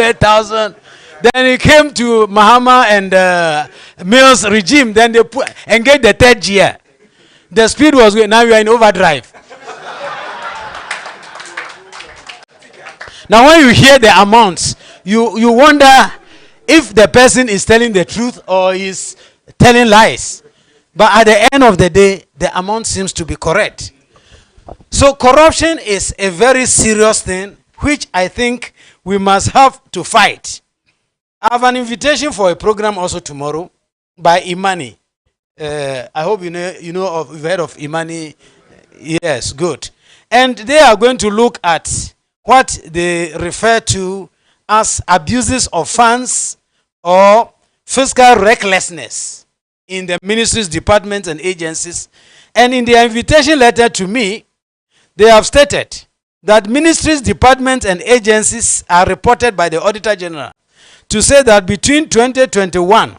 100,000. Then it came to Mahama and Mills regime. Then they engaged the third year. The speed was going. Now you are in overdrive. Now when you hear the amounts, you wonder if the person is telling the truth or is telling lies. But at the end of the day, the amount seems to be correct. So corruption is a very serious thing, which I think we must have to fight. I have an invitation for a program also tomorrow by Imani. I hope you've heard of Imani. Yes, good. And they are going to look at what they refer to as abuses of funds or fiscal recklessness in the ministries, departments, and agencies. And in their invitation letter to me, they have stated that ministries, departments, and agencies are reported by the Auditor General to say that between 2021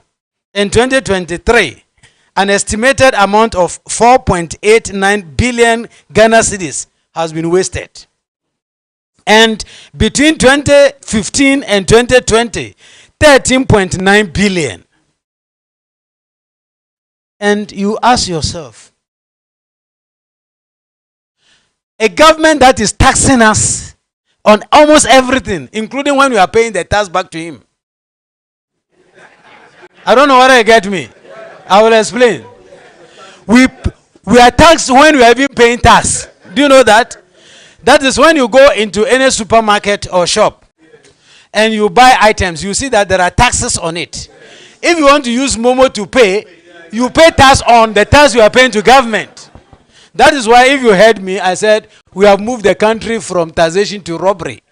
and 2023, an estimated amount of 4.89 billion Ghana cedis has been wasted. And between 2015 and 2020, 13.9 billion. And you ask yourself, a government that is taxing us on almost everything, including when we are paying the tax back to him. I don't know whether you get me. I will explain. We are taxed when we are even paying tax. Do you know that? That is when you go into any supermarket or shop and you buy items, you see that there are taxes on it. If you want to use Momo to pay, you pay tax on the tax you are paying to government. That is why if you heard me, I said, we have moved the country from taxation to robbery.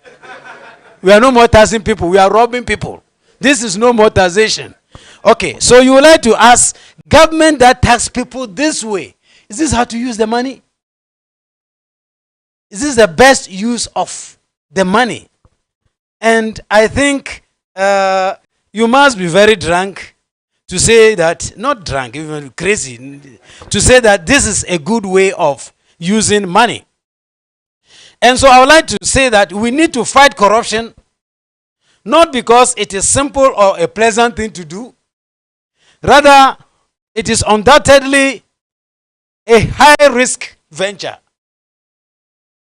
We are no more taxing people, we are robbing people. This is no more taxation. Okay, so you would like to ask, government that tax people this way, is this how to use the money? Is this the best use of the money? And I think you must be very drunk to say that, not drunk, even crazy, to say that this is a good way of using money. And so I would like to say that we need to fight corruption, not because it is simple or a pleasant thing to do. Rather, it is undoubtedly a high-risk venture.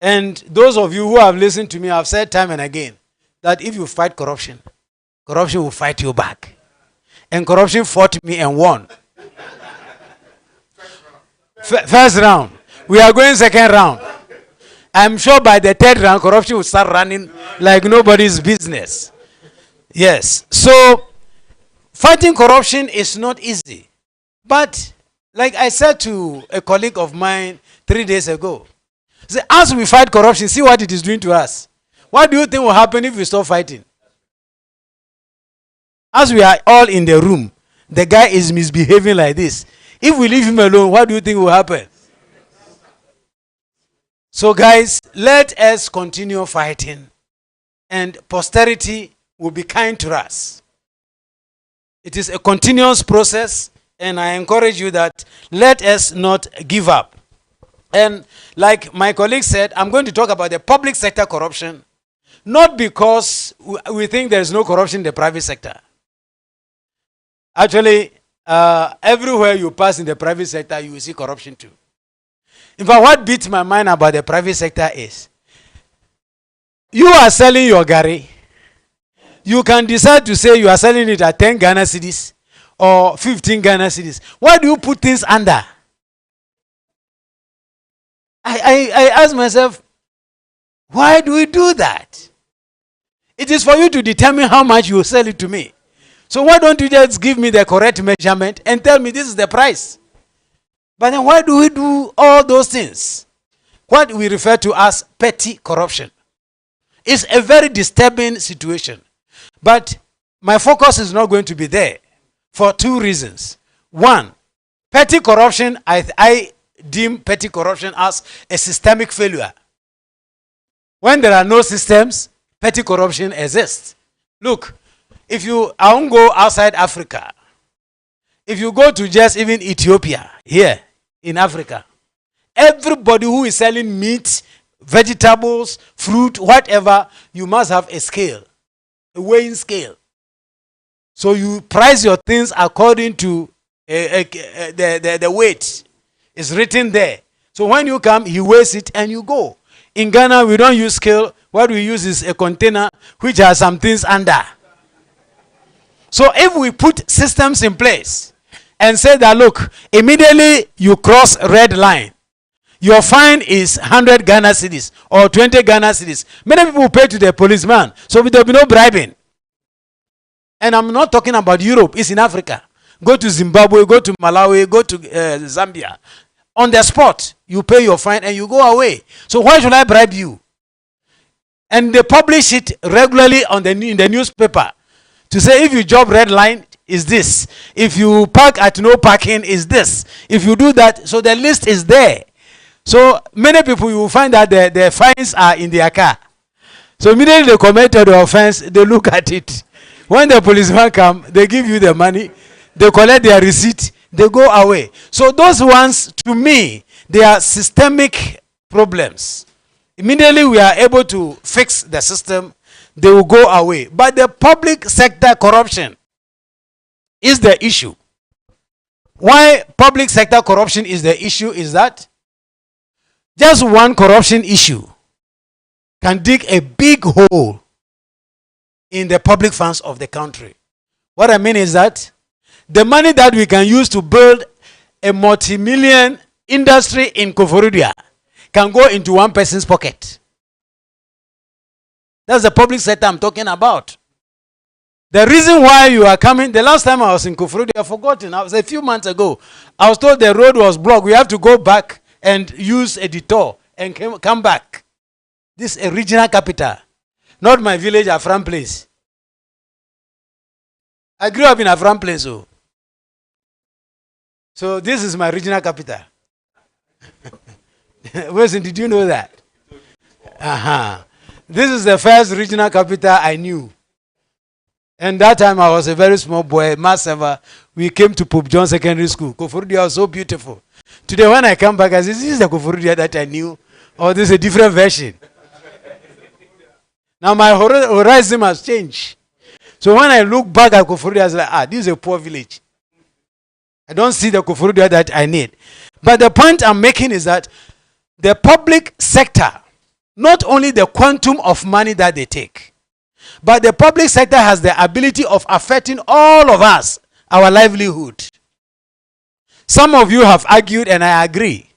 And those of you who have listened to me have said time and again that if you fight corruption, corruption will fight you back. And corruption fought me and won. First round. We are going second round. I'm sure by the third round, corruption will start running like nobody's business. Yes. So, fighting corruption is not easy. But, like I said to a colleague of mine 3 days ago, say, as we fight corruption, see what it is doing to us. What do you think will happen if we stop fighting? As we are all in the room, the guy is misbehaving like this. If we leave him alone, what do you think will happen? So guys, let us continue fighting and posterity will be kind to us. It is a continuous process and I encourage you that let us not give up. And like my colleague said, I'm going to talk about the public sector corruption, not because we think there is no corruption in the private sector. Actually, everywhere you pass in the private sector, you will see corruption too. In fact, what beats my mind about the private sector is, you are selling your gari. You can decide to say you are selling it at 10 Ghana cedis or 15 Ghana cedis. Why do you put things under? I ask myself, why do we do that? It is for you to determine how much you will sell it to me. So why don't you just give me the correct measurement and tell me this is the price? But then why do we do all those things? What we refer to as petty corruption. It's a very disturbing situation. But my focus is not going to be there for two reasons. One, petty corruption, I deem petty corruption as a systemic failure. When there are no systems, petty corruption exists. Look, I won't go outside Africa. If you go to just even Ethiopia, here in Africa, everybody who is selling meat, vegetables, fruit, whatever, you must have a scale. a weighing scale. So you price your things according to the weight. It's written there. So when you come, he weighs it and you go. In Ghana, we don't use scale. What we use is a container which has some things under. So if we put systems in place and say that, look, immediately you cross red line, your fine is 100 Ghana cedis or 20 Ghana cedis. Many people pay to the policeman, so there will be no bribing. And I'm not talking about Europe, it's in Africa. Go to Zimbabwe, go to Malawi, go to Zambia. On the spot, you pay your fine and you go away. So why should I bribe you? And they publish it regularly in the newspaper to say if you job red line, is this. If you park at no parking, is this. If you do that, so the list is there. So many people, you will find that the fines are in their car. So immediately they committed the offense, they look at it. When the policeman come, they give you the money, they collect their receipt, they go away. So those ones, to me, they are systemic problems. Immediately we are able to fix the system, they will go away. But the public sector corruption is the issue. Why public sector corruption is the issue is that just one corruption issue can dig a big hole in the public funds of the country. What I mean is that the money that we can use to build a multi-million industry in Koforidua can go into one person's pocket. That's the public sector I'm talking about. The reason why you are coming, the last time I was in Koforidua, I've forgotten, I was a few months ago, I was told the road was blocked. We have to go back and use a detour and come back. This is a regional capital, not my village, Afram place. I grew up in Afram place. So this is my regional capital. Wilson, did you know that? This is the first regional capital I knew. And that time I was a very small boy, mass ever. We came to Pope John Secondary School. Koforidua was so beautiful. Today when I come back, I say, this is the Koforidua that I knew, or this is a different version. Now my horizon has changed. So when I look back at Koforidua, I was like, this is a poor village. I don't see the Koforidua that I need. But the point I'm making is that the public sector, not only the quantum of money that they take, but the public sector has the ability of affecting all of us, our livelihood. Some of you have argued, and I agree,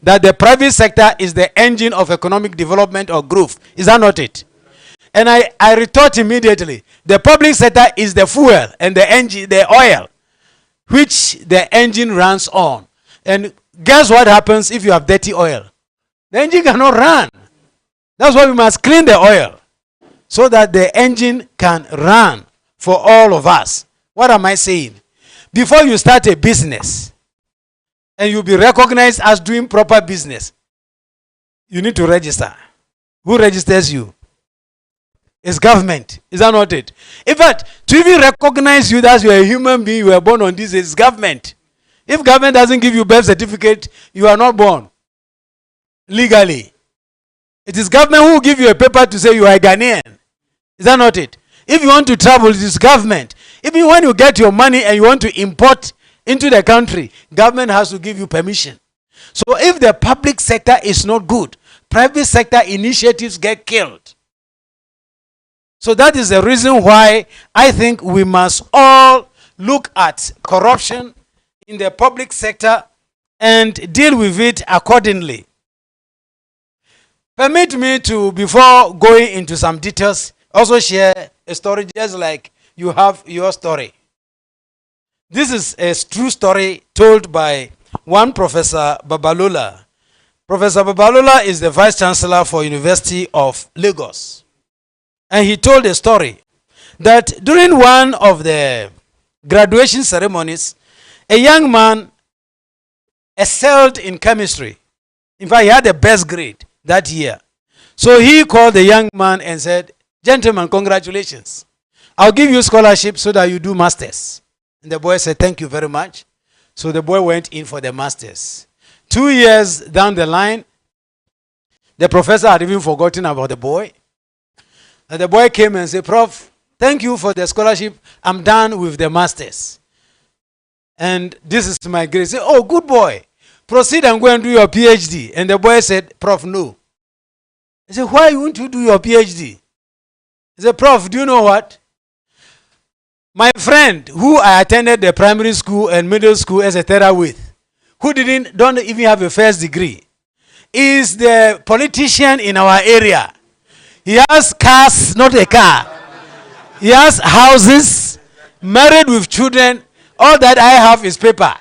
that the private sector is the engine of economic development or growth. Is that not it? And I retort immediately. The public sector is the fuel and the engine, the oil, which the engine runs on. And guess what happens if you have dirty oil? The engine cannot run. That's why we must clean the oil, so that the engine can run for all of us. What am I saying? Before you start a business, and you'll be recognized as doing proper business, you need to register. Who registers you? It's government. Is that not it? In fact, to even recognize you that you are a human being, you were born on this, is government. If government doesn't give you birth certificate, you are not born legally. It is government who will give you a paper to say you are a Ghanaian. Is that not it? If you want to travel, it is government. Even when you get your money and you want to import into the country, government has to give you permission. So if the public sector is not good, private sector initiatives get killed. So that is the reason why I think we must all look at corruption in the public sector and deal with it accordingly. Permit me to, before going into some details, also share a story just like you have your story. This is a true story told by one Professor Babalola. Professor Babalola is the Vice Chancellor for University of Lagos. And he told a story that during one of the graduation ceremonies, a young man excelled in chemistry. In fact, he had the best grade that year. So he called the young man and said, "Gentlemen, congratulations. I'll give you scholarship so that you do masters." And the boy said, "Thank you very much." So the boy went in for the masters. 2 years down the line, the professor had even forgotten about the boy. And the boy came and said, "Prof, Thank you for the scholarship. I'm done with the masters. And this is my grade. Say, oh, good boy. Proceed and go and do your PhD. And the boy said, Prof, no. I said, why won't you do your PhD? He said, Prof, do you know what? My friend who I attended the primary school and middle school, etc. with, who don't even have a first degree, is the politician in our area. He has cars, not a car. He has houses, married with children. All that I have is paper.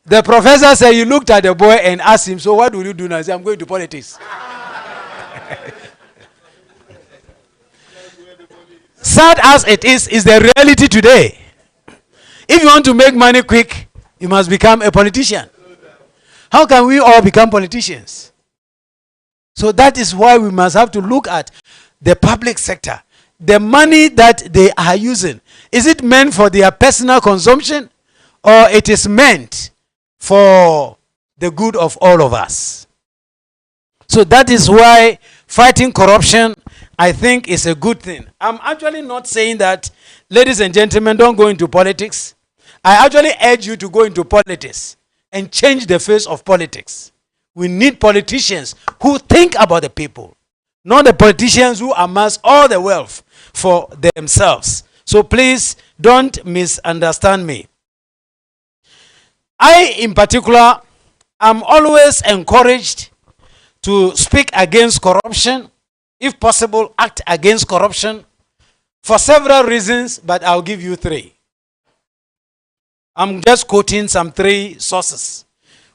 The professor said, you looked at the boy and asked him, so what will you do now? He said, I'm going to politics. Sad as it is the reality today. If you want to make money quick, you must become a politician. How can we all become politicians? So that is why we must have to look at the public sector. The money that they are using, is it meant for their personal consumption, or it is meant for the good of all of us? So that is why fighting corruption, I think, is a good thing. I'm actually not saying that, ladies and gentlemen, don't go into politics. I actually urge you to go into politics and change the face of politics. We need politicians who think about the people, not the politicians who amass all the wealth for themselves. So please don't misunderstand me. I, in particular, am always encouraged to speak against corruption. If possible, act against corruption for several reasons, but I'll give you three. I'm just quoting some three sources.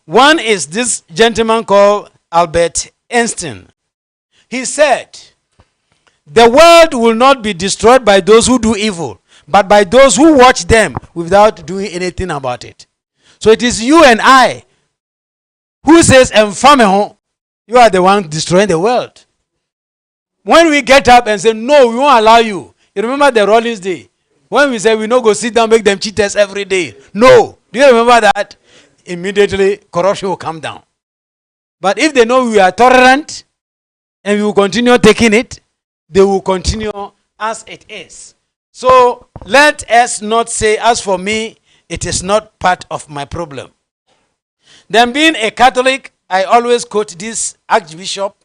One is this gentleman called Albert Einstein. He said, the world will not be destroyed by those who do evil, but by those who watch them without doing anything about it. So it is you and I who says, you are the one destroying the world. When we get up and say, no, we won't allow you. You remember the Rollins Day? When we say we no go sit down, make them cheaters every day. No. Do you remember that? Immediately, corruption will come down. But if they know we are tolerant and we will continue taking it, they will continue as it is. So let us not say, as for me, it is not part of my problem. Then, being a Catholic, I always quote this Archbishop,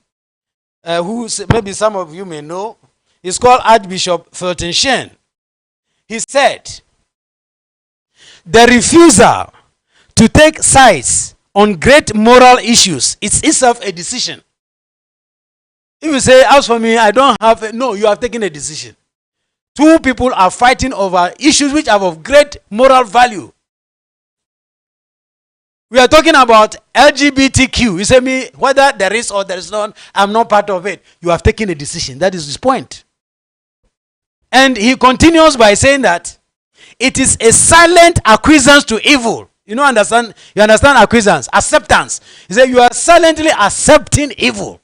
who maybe some of you may know. He's called Archbishop Fulton. He said, the refusal to take sides on great moral issues is itself a decision. If you say, as for me, I don't have, no, you have taken a decision. Two people are fighting over issues which are of great moral value. We are talking about LGBTQ. You say me, whether there is or there is not, I'm not part of it. You have taken a decision. That is his point. And he continues by saying that it is a silent acquiescence to evil. You understand acquiescence, acceptance. He said you are silently accepting evil.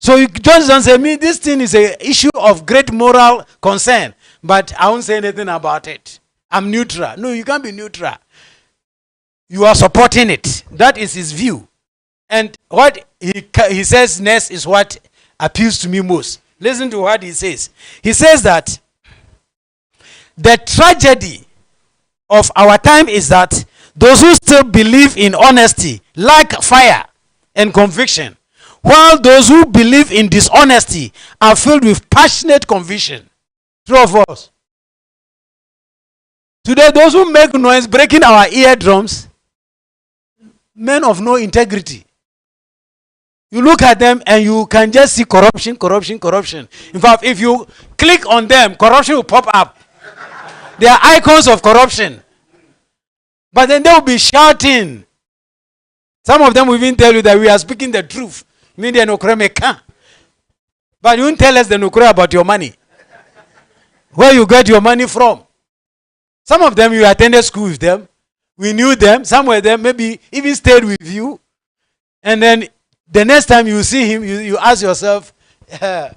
So you just don't say, me, this thing is an issue of great moral concern, but I won't say anything about it. I'm neutral. No, you can't be neutral. You are supporting it. That is his view. And what he says next is what appeals to me most. Listen to what he says. He says that the tragedy of our time is that those who still believe in honesty lack fire and conviction, while those who believe in dishonesty are filled with passionate conviction. True of us. Today, those who make noise breaking our eardrums, men of no integrity. You look at them and you can just see corruption, corruption, corruption. In fact, if you click on them, corruption will pop up. They are icons of corruption. But then they will be shouting. Some of them will even tell you that we are speaking the truth. Meaning the but you won't tell us the nukre about your money. Where you get your money from. Some of them, you attended school with them. We knew them. Some of them maybe even stayed with you. And then the next time you see him, you ask yourself, how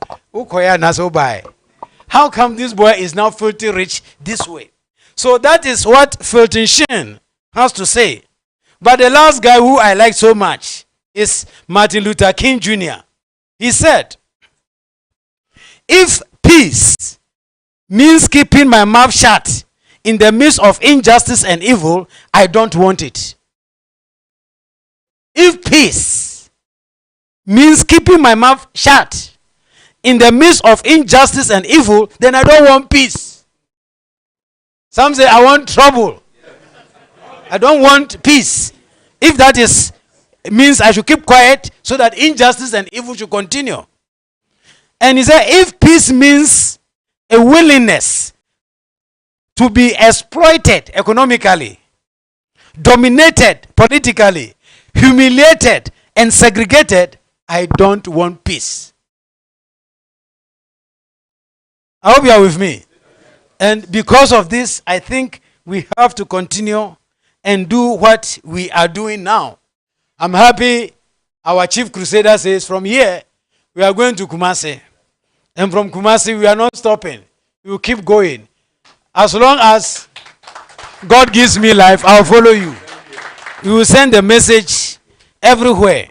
come this boy is now filthy rich this way? So that is what Fulton Sheen has to say. But the last guy who I like so much is Martin Luther King Jr. He said, if peace means keeping my mouth shut in the midst of injustice and evil, I don't want it. If peace means keeping my mouth shut in the midst of injustice and evil, then I don't want peace. Some say, I want trouble. I don't want peace. If that is means I should keep quiet so that injustice and evil should continue. And he said, if peace means a willingness to be exploited economically, dominated politically, humiliated and segregated, I don't want peace. I hope you are with me. And because of this, I think we have to continue and do what we are doing now. I'm happy our chief crusader says from here we are going to Kumasi. And from Kumasi we are not stopping. We will keep going. As long as God gives me life, I'll follow you. We will send the message everywhere.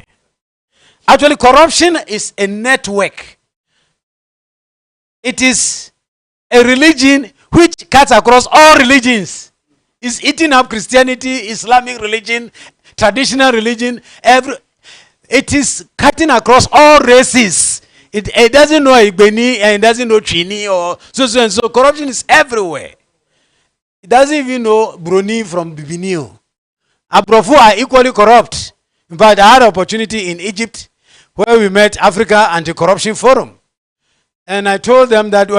Actually, corruption is a network. It is a religion which cuts across all religions. It's eating up Christianity, Islamic religion, traditional religion. It is cutting across all races. It doesn't know Igbeni and it doesn't know Chini or so and so. Corruption is everywhere. It doesn't even know Bruni from Bibinio. Aprofu are equally corrupt. In fact, I had an opportunity in Egypt where we met Africa Anti-Corruption Forum. And I told them that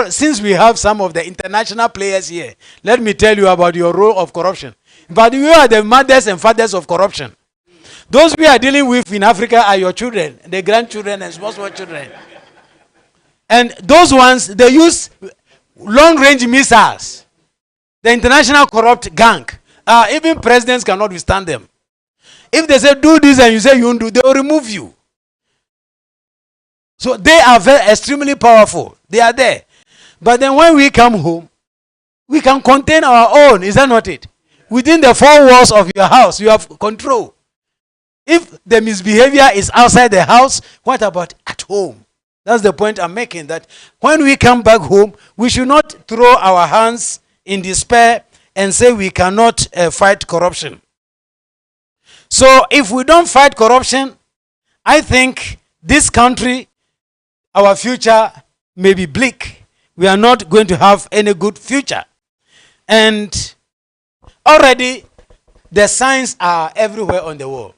since we have some of the international players here, let me tell you about your role of corruption. But you are the mothers and fathers of corruption. Those we are dealing with in Africa are your children, the grandchildren and small children. And those ones, they use long-range missiles. The international corrupt gang. Even presidents cannot withstand them. If they say do this and you say you won't do, they will remove you. So they are extremely powerful. They are there. But then when we come home, we can contain our own. Is that not it? Within the four walls of your house, you have control. If the misbehavior is outside the house, what about at home? That's the point I'm making, that when we come back home, we should not throw our hands in despair and say we cannot fight corruption. So if we don't fight corruption, I think this country, our future may be bleak. We are not going to have any good future. And already the signs are everywhere on the world.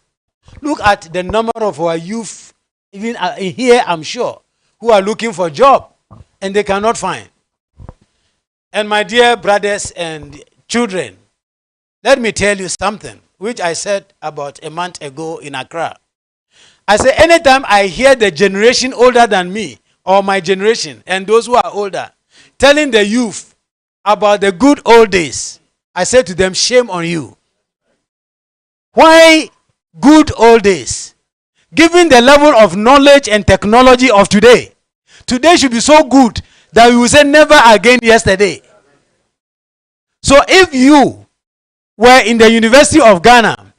Look at the number of our youth, even here I'm sure, who are looking for a job and they cannot find. And my dear brothers and children, let me tell you something which I said about a month ago in Accra. I say anytime I hear the generation older than me or my generation and those who are older telling the youth about the good old days, I say to them, shame on you. Why good old days? Given the level of knowledge and technology of today, today should be so good that we will say never again yesterday. So if you were in the University of Ghana,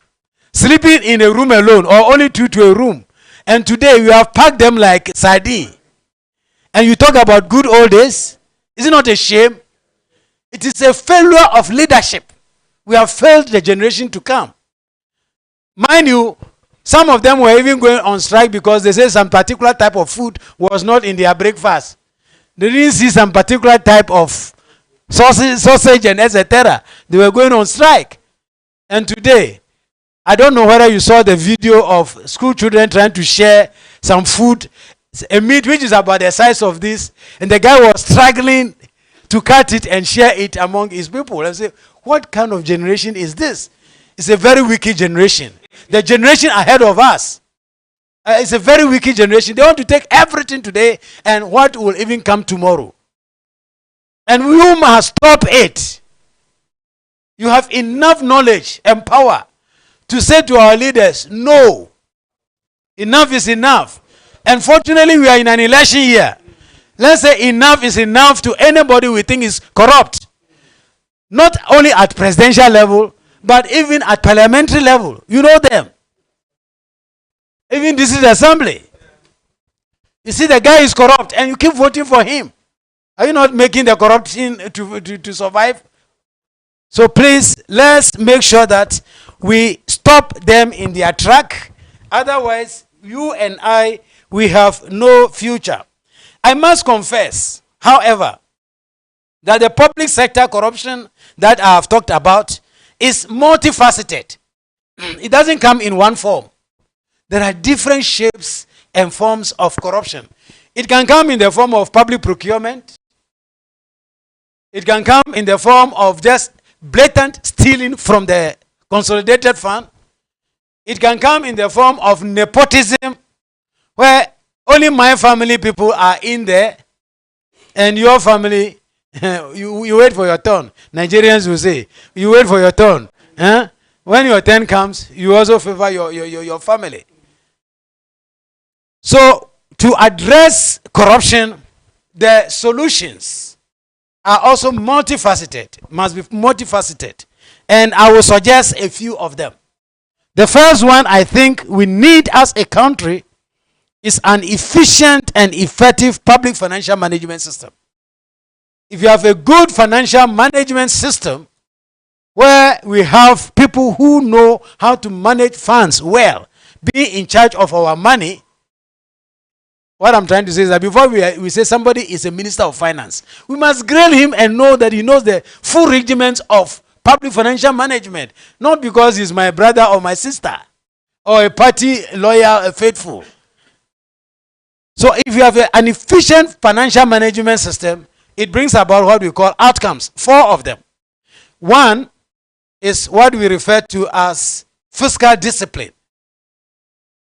sleeping in a room alone or only two to a room, and today you have packed them like sardine, and you talk about good old days, is it not a shame? It is a failure of leadership. We have failed the generation to come. Mind you, some of them were even going on strike because they said some particular type of food was not in their breakfast. They didn't see some particular type of sausage and etc. They were going on strike. And today, I don't know whether you saw the video of school children trying to share some food, a meat which is about the size of this, and the guy was struggling to cut it and share it among his people. I say, what kind of generation is this? It's a very wicked generation. The generation ahead of us, it's a very wicked generation. They want to take everything today and what will even come tomorrow. And we must stop it. You have enough knowledge and power to say to our leaders, no, enough is enough. Unfortunately, we are in an election year. Let's say enough is enough to anybody we think is corrupt. Not only at presidential level, but even at parliamentary level. You know them. Even this is assembly. You see the guy is corrupt and you keep voting for him. Are you not making the corruption to survive? So please, let's make sure that we stop them in their track. Otherwise, you and I, we have no future. I must confess, however, that the public sector corruption that I have talked about is multifaceted. It doesn't come in one form. There are different shapes and forms of corruption. It can come in the form of public procurement. It can come in the form of just blatant stealing from the consolidated fund. It can come in the form of nepotism, where only my family people are in there, and your family, you wait for your turn. Nigerians will say, you wait for your turn. When your turn comes, you also favor your family. So, to address corruption, the solutions are also multifaceted, must be multifaceted. And I will suggest a few of them. The first one I think we need as a country is an efficient and effective public financial management system. If you have a good financial management system where we have people who know how to manage funds well, be in charge of our money, what I'm trying to say is that before we say somebody is a minister of finance, we must grill him and know that he knows the full regiments of public financial management, not because he's my brother or my sister or a party lawyer, a faithful. So if you have an efficient financial management system, it brings about what we call outcomes, 4 of them. One is what we refer to as fiscal discipline.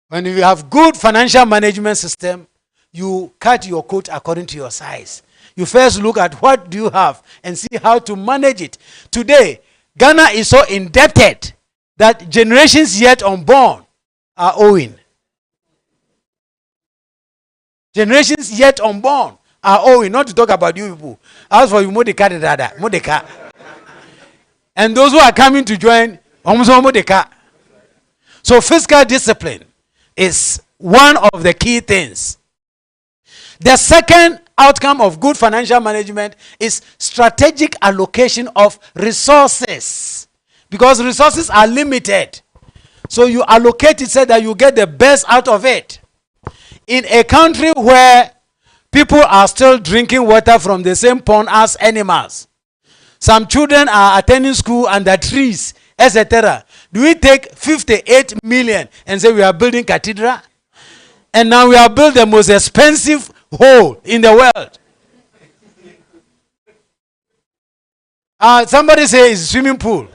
When you have good financial management system, you cut your coat according to your size. You first look at what do you have and see how to manage it. Today, Ghana is so indebted that generations yet unborn are owing. Generations yet unborn are owing, not to talk about you people. As for you, Modeka. And those who are coming to join, Modeka. So fiscal discipline is one of the key things. The second outcome of good financial management is strategic allocation of resources. Because resources are limited. So you allocate it so that you get the best out of it. In a country where people are still drinking water from the same pond as animals, some children are attending school under trees, etc. Do we take 58 million and say we are building cathedral? And now we are building the most expensive hole in the world. Somebody say it's a swimming pool.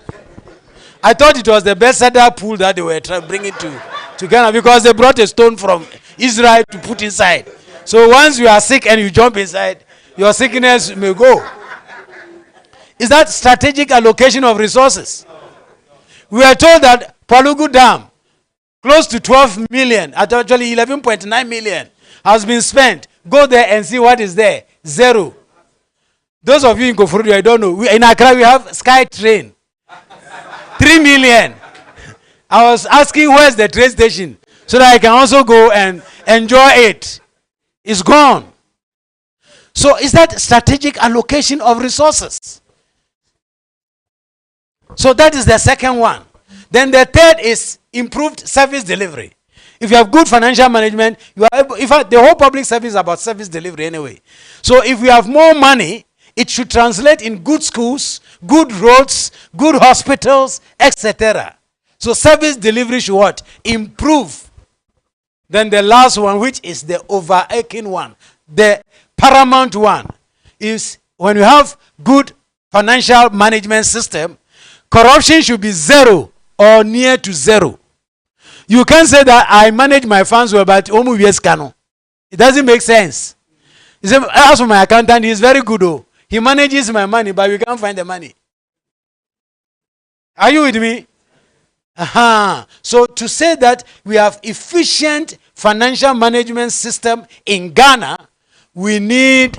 I thought it was the best pool that they were bringing to Ghana, because they brought a stone from Israel to put inside. So once you are sick and you jump inside, your sickness may go. Is that strategic allocation of resources? We are told that Palugu Dam, close to 12 million, actually 11.9 million, has been spent. Go there and see what is there. 0. Those of you in Kofuru, I don't know. In Accra, we have Sky Train. 3 million. I was asking where's the train station so that I can also go and enjoy it. It's gone. So is that strategic allocation of resources? So that is the second one. Then the third is improved service delivery. If you have good financial management, you are able, the whole public service is about service delivery anyway. So if we have more money, it should translate in good schools, good roads, good hospitals, etc. So service delivery should what? Improve. Then the last one, which is the overarching one, the paramount one, is when you have good financial management system, corruption should be 0 or near to 0. You can't say that I manage my funds well, but it doesn't make sense. You say, as for my accountant, he's very good. Oh. He manages my money, but we can't find the money. Are you with me? So to say that we have efficient financial management system in Ghana, we need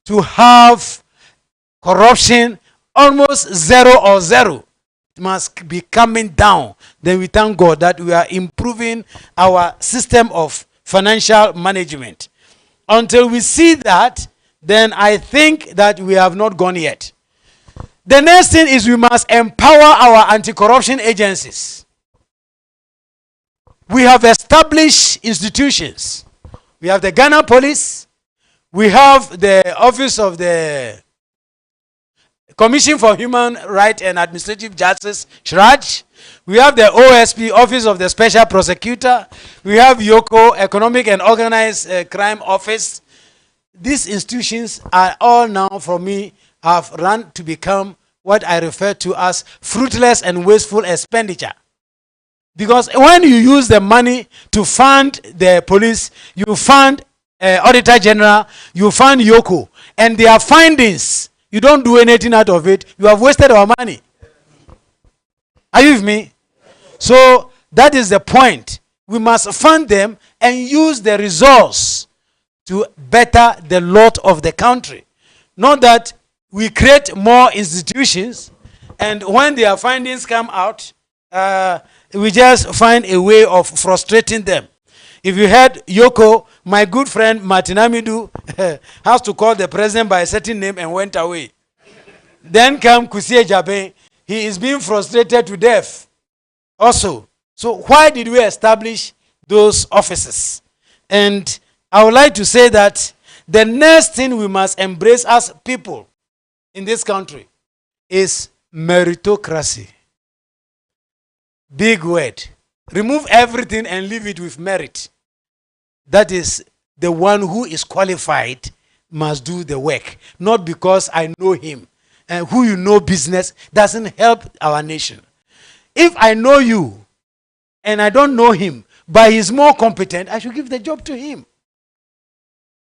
to have corruption almost 0 or 0. It must be coming down. Then we thank God that we are improving our system of financial management. until we see that, then I think that we have not gone yet. The next thing is we must empower our anti-corruption agencies. We have established institutions. We have the Ghana Police. We have the Office of the Commission for Human Rights and Administrative Justice, CHRAJ. We have the OSP, Office of the Special Prosecutor. We have YOCO, Economic and Organized Crime Office. These institutions are all now, for me, have run to become what I refer to as fruitless and wasteful expenditure. Because when you use the money to fund the police, you fund Auditor General, you fund YOCO, and their findings, you don't do anything out of it, you have wasted our money. Are you with me? So that is the point. We must fund them and use the resource to better the lot of the country. Not that we create more institutions, and when their findings come out, we just find a way of frustrating them. If you heard YOCO, my good friend Martin Amidu has to call the president by a certain name and went away. Then come Kusie Jabe, he is being frustrated to death also. So why did we establish those offices? And I would like to say that the next thing we must embrace as people in this country is meritocracy. Big word. Remove everything and leave it with merit. That is, the one who is qualified must do the work. Not because I know him. And who you know business doesn't help our nation. If I know you and I don't know him, but he's more competent, I should give the job to him.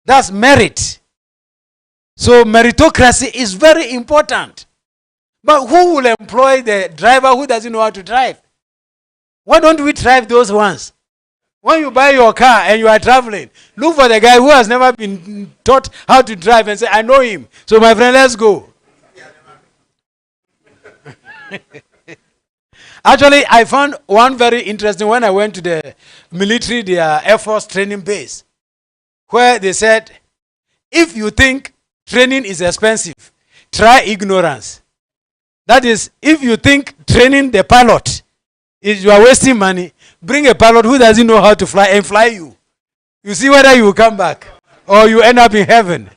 That's merit. So meritocracy is very important. But who will employ the driver who doesn't know how to drive? Why don't we drive those ones? When you buy your car and you are traveling, look for the guy who has never been taught how to drive and say, I know him. So my friend, let's go. Actually, I found one very interesting when I went to the military, their Air Force training base, where they said, if you think training is expensive, try ignorance. That is, if you think training the pilot is you are wasting money, bring a pilot who doesn't know how to fly and fly you. You see whether you will come back or you end up in heaven.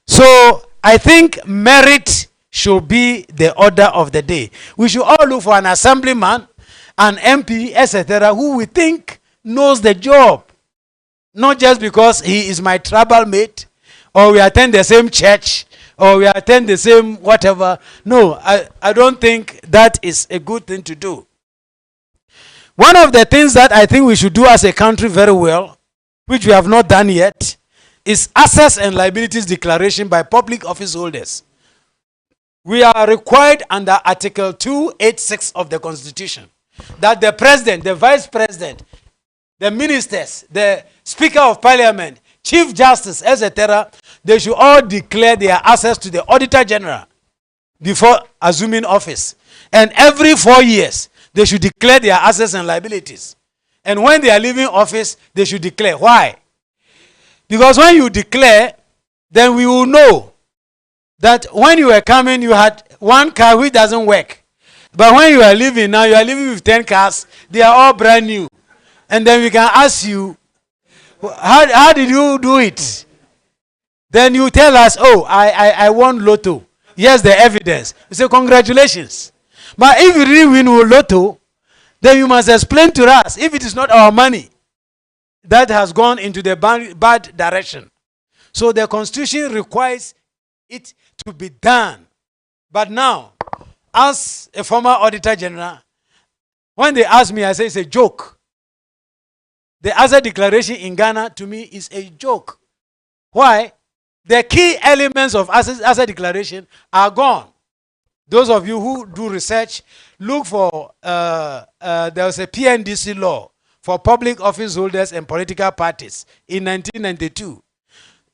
So I think merit should be the order of the day. We should all look for an assemblyman, an MP, etc., who we think knows the job. Not just because he is my tribal mate, or we attend the same church, or we attend the same whatever. No, I don't think that is a good thing to do. One of the things that I think we should do as a country very well, which we have not done yet, is assets and liabilities declaration by public office holders. We are required under Article 286 of the Constitution that the President, the Vice President, the ministers, the Speaker of Parliament, Chief Justice, etc., they should all declare their assets to the Auditor General before assuming office. And every 4 years, they should declare their assets and liabilities. And when they are leaving office, they should declare. Why? Because when you declare, then we will know that when you were coming, you had one car which doesn't work. But when you are leaving now, you are leaving with 10 cars. They are all brand new. And then we can ask you, how did you do it? Then you tell us, oh, I won Lotto. Here's the evidence. We say, congratulations. But if you really win Lotto, then you must explain to us if it is not our money that has gone into the bad direction. So the Constitution requires it to be done. But now, as a former Auditor General, when they ask me, I say it's a joke. The asset declaration in Ghana, to me, is a joke. Why? The key elements of asset declaration are gone. Those of you who do research, look for, there was a PNDC law for public office holders and political parties in 1992.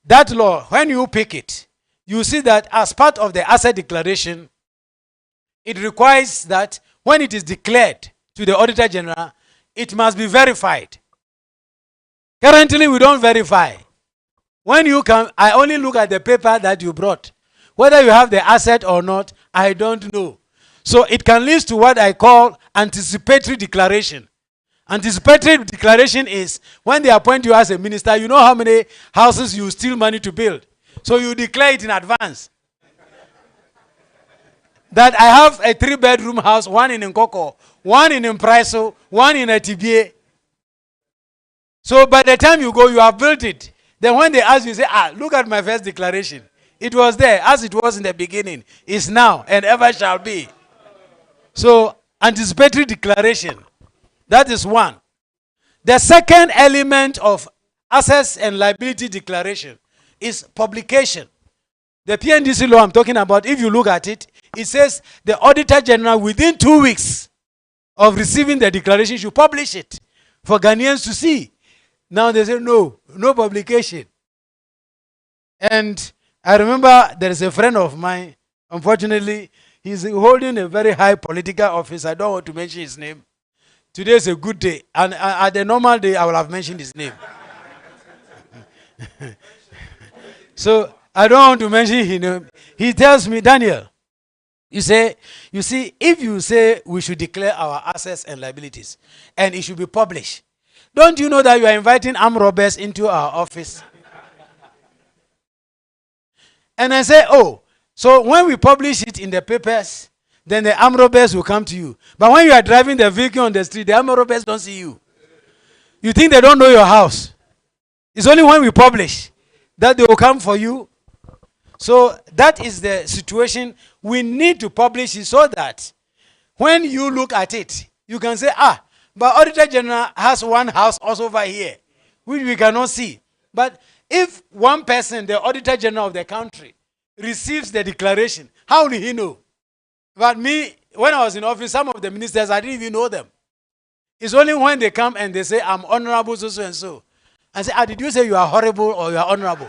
That law, when you pick it, you see that as part of the asset declaration, it requires that when it is declared to the Auditor General, it must be verified. Currently, we don't verify. When you come, I only look at the paper that you brought. Whether you have the asset or not, I don't know. So it can lead to what I call anticipatory declaration. Anticipatory declaration is when they appoint you as a minister, you know how many houses you steal money to build. So you declare it in advance. That I have a 3-bedroom house, one in Nkoko, one in Mpraiso, one in Etibie. So by the time you go, you have built it. Then when they ask you, say, look at my first declaration. It was there as it was in the beginning, is now, and ever shall be. So anticipatory declaration. That is one. The second element of assets and liability declaration is publication. The PNDC law I'm talking about, if you look at it, it says the Auditor General within 2 weeks of receiving the declaration should publish it for Ghanaians to see. Now they say no publication. And I remember there is a friend of mine, unfortunately, he's holding a very high political office. I don't want to mention his name. Today is a good day. And at the normal day, I will have mentioned his name. So I don't want to mention his name. He tells me, Daniel, you see, if you say we should declare our assets and liabilities, and it should be published, don't you know that you are inviting armed robbers into our office? And I say, so when we publish it in the papers, then the armed robbers will come to you. But when you are driving the vehicle on the street, the armed robbers don't see you. You think they don't know your house. It's only when we publish that they will come for you. So that is the situation. We need to publish it so that when you look at it, you can say, but Auditor General has one house also over here, which we cannot see. But if one person, the Auditor General of the country, receives the declaration, how will he know? But me, when I was in office, some of the ministers, I didn't even know them. It's only when they come and they say, I'm honorable so and so. I say, did you say you are horrible or you are honorable?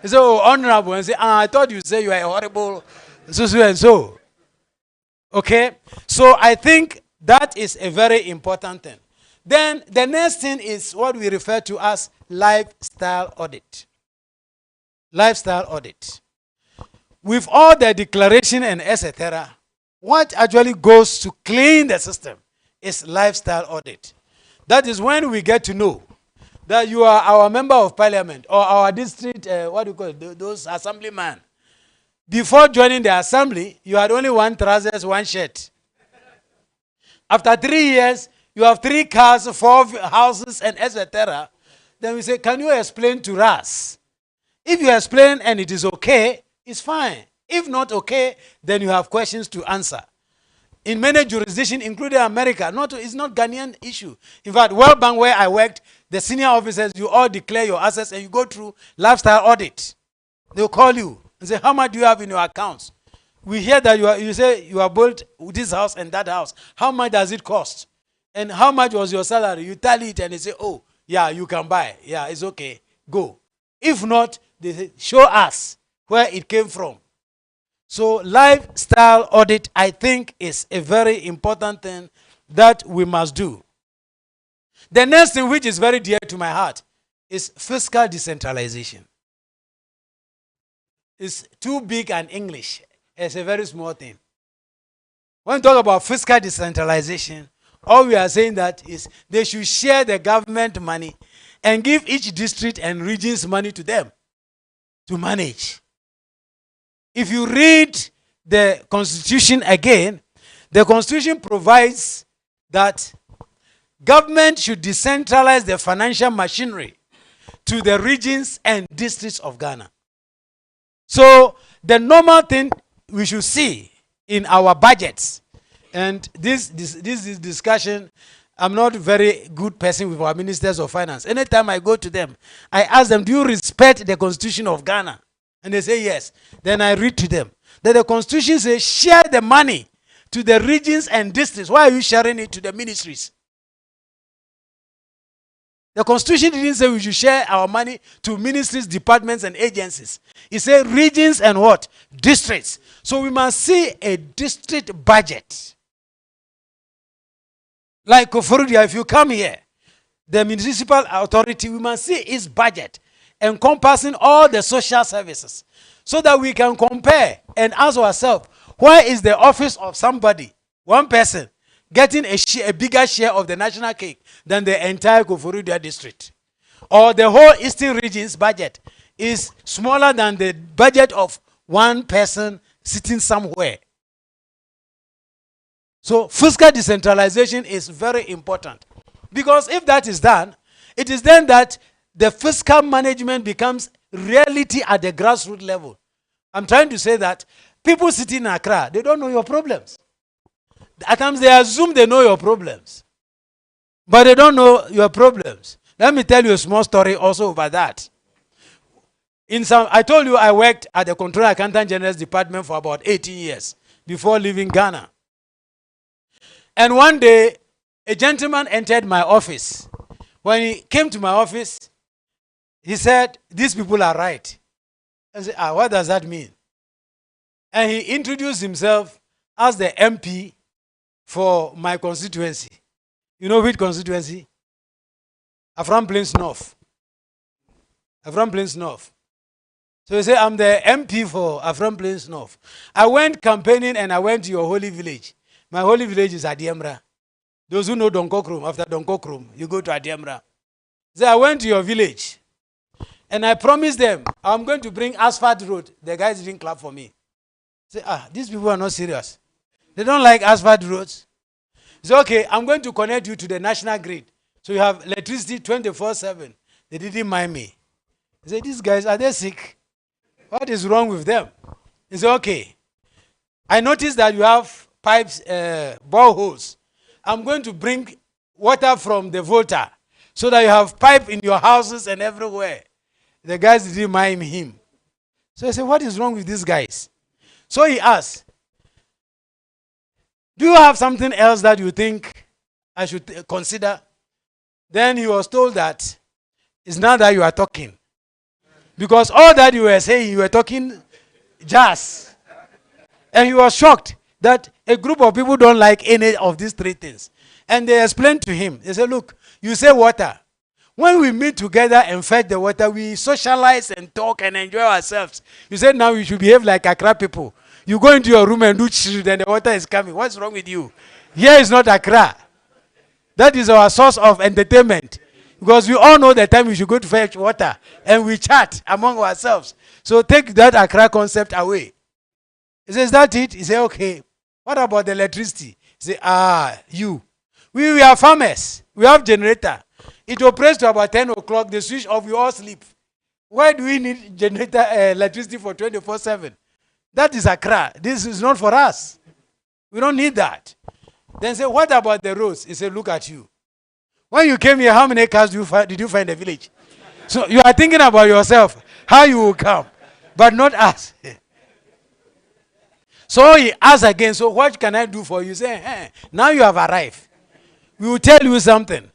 They say, honorable. And say, I thought you say you are horrible so and so. Okay? So I think that is a very important thing. Then the next thing is what we refer to as lifestyle audit. Lifestyle audit. With all the declaration and etc., what actually goes to clean the system is lifestyle audit. That is when we get to know that you are our member of parliament or our district, those assemblyman. Before joining the assembly, you had only one trousers, one shirt. After 3 years, you have 3 cars, 4 houses, and etc. Then we say, can you explain to us? If you explain and it is okay, it's fine. If not okay, then you have questions to answer. In many jurisdictions, including America, it's not Ghanaian issue. In fact, World Bank, where I worked, the senior officers, you all declare your assets and you go through lifestyle audit. They'll call you and say, how much do you have in your accounts? We hear that you say you have built this house and that house. How much does it cost? And how much was your salary? You tell it and they say, yeah, you can buy. Yeah, it's okay. Go. If not, they say, show us where it came from. So lifestyle audit, I think, is a very important thing that we must do. The next thing, which is very dear to my heart, is fiscal decentralization. It's too big and English. It's a very small thing. When we talk about fiscal decentralization, all we are saying that is they should share the government money and give each district and regions money to them to manage. If you read the Constitution again, the Constitution provides that government should decentralize the financial machinery to the regions and districts of Ghana. So the normal thing we should see in our budgets, and this discussion, I'm not a very good person with our ministers of finance. Anytime I go to them, I ask them, do you respect the Constitution of Ghana? And they say yes. Then I read to them that the Constitution says share the money to the regions and districts. Why are you sharing it to the ministries? The Constitution didn't say we should share our money to ministries, departments, and agencies. It said regions and what? Districts. So we must see a district budget. Like Koforudia, if you come here, the municipal authority, we must see its budget encompassing all the social services so that we can compare and ask ourselves, why is the office of somebody, one person, getting a bigger share of the national cake than the entire Koforidua district? Or the whole Eastern region's budget is smaller than the budget of one person sitting somewhere. So fiscal decentralization is very important, because if that is done, it is then that the fiscal management becomes reality at the grassroots level. I'm trying to say that people sitting in Accra, they don't know your problems. At times they assume they know your problems, but they don't know your problems. Let me tell you a small story also about that. I told you I worked at the Controller Accountant General's Department for about 18 years before leaving Ghana. And one day, a gentleman entered my office. When he came to my office, he said, "These people are right." I said, what does that mean? And he introduced himself as the MP for my constituency. You know which constituency? Afram Plains North. Afram Plains North. So he said, "I'm the MP for Afram Plains North. I went campaigning and I went to your holy village. My holy village is Adiemra. Those who know Donkokrum, after Donkokrum, you go to Adiemra. So I went to your village and I promised them I'm going to bring asphalt road." The guys didn't clap for me. Say, these people are not serious. They don't like asphalt roads. Say, "Okay, I'm going to connect you to the national grid. So you have electricity 24/7. They didn't mind me. He said, "These guys, are they sick? What is wrong with them?" He said, "Okay, I noticed that you have pipes, boreholes. I'm going to bring water from the Volta so that you have pipe in your houses and everywhere." The guys didn't mind him. So I said, "What is wrong with these guys?" So he asked, "Do you have something else that you think I should consider?" Then he was told that it's not that you are talking. Because all that you were saying, you were talking jazz. And he was shocked that a group of people don't like any of these three things. And they explained to him. They said, "Look, you say water. When we meet together and fetch the water, we socialize and talk and enjoy ourselves. You said now you should behave like Accra people. You go into your room and do chill, then the water is coming. What's wrong with you? Here is not Accra. That is our source of entertainment. Because we all know the time we should go to fetch water and we chat among ourselves. So take that Accra concept away." He says, "Is that it?" He said, "Okay. What about the electricity?" He said, "You. We are farmers. We have generator. It operates to about 10 o'clock. The switch off, we all sleep. Why do we need generator electricity for 24/7? That is Accra. This is not for us. We don't need that." Then say, "What about the roads?" He said, "Look at you. When you came here, how many cars did you find in the village? So you are thinking about yourself, how you will come, but not us." So he asked again, "So what can I do for you?" Say, "Now you have arrived. We will tell you something.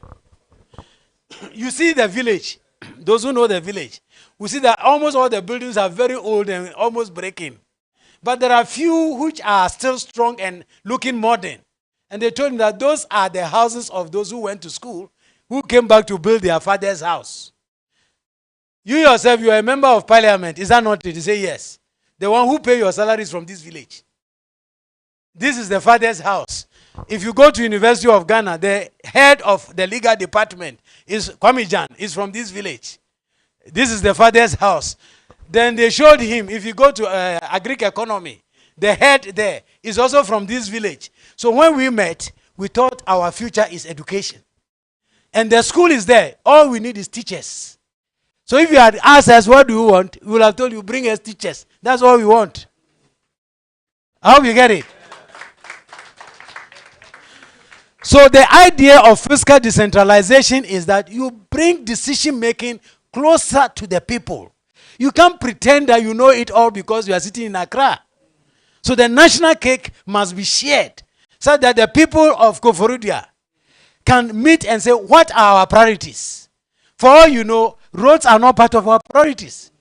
You see the village, those who know the village, we see that almost all the buildings are very old and almost breaking. But there are few which are still strong and looking modern. And they told him that those are the houses of those who went to school, who came back to build their father's house. You yourself, you are a member of parliament. Is that not it?" He said, "Yes. The one who pay your salaries from this village. This is the father's house. If you go to University of Ghana, the head of the legal department is Kwamijan, is from this village. This is the father's house." Then they showed him, if you go to agric economy, the head there is also from this village. So when we met, we thought our future is education. And the school is there. All we need is teachers. So if you had asked us, "What do you want?" we would have told you, "Bring us teachers. That's all we want." I hope you get it. So the idea of fiscal decentralization is that you bring decision making closer to the people. You can't pretend that you know it all because you are sitting in Accra. So the national cake must be shared so that the people of Koforidua can meet and say, "What are our priorities?" For all you know, roads are not part of our priorities.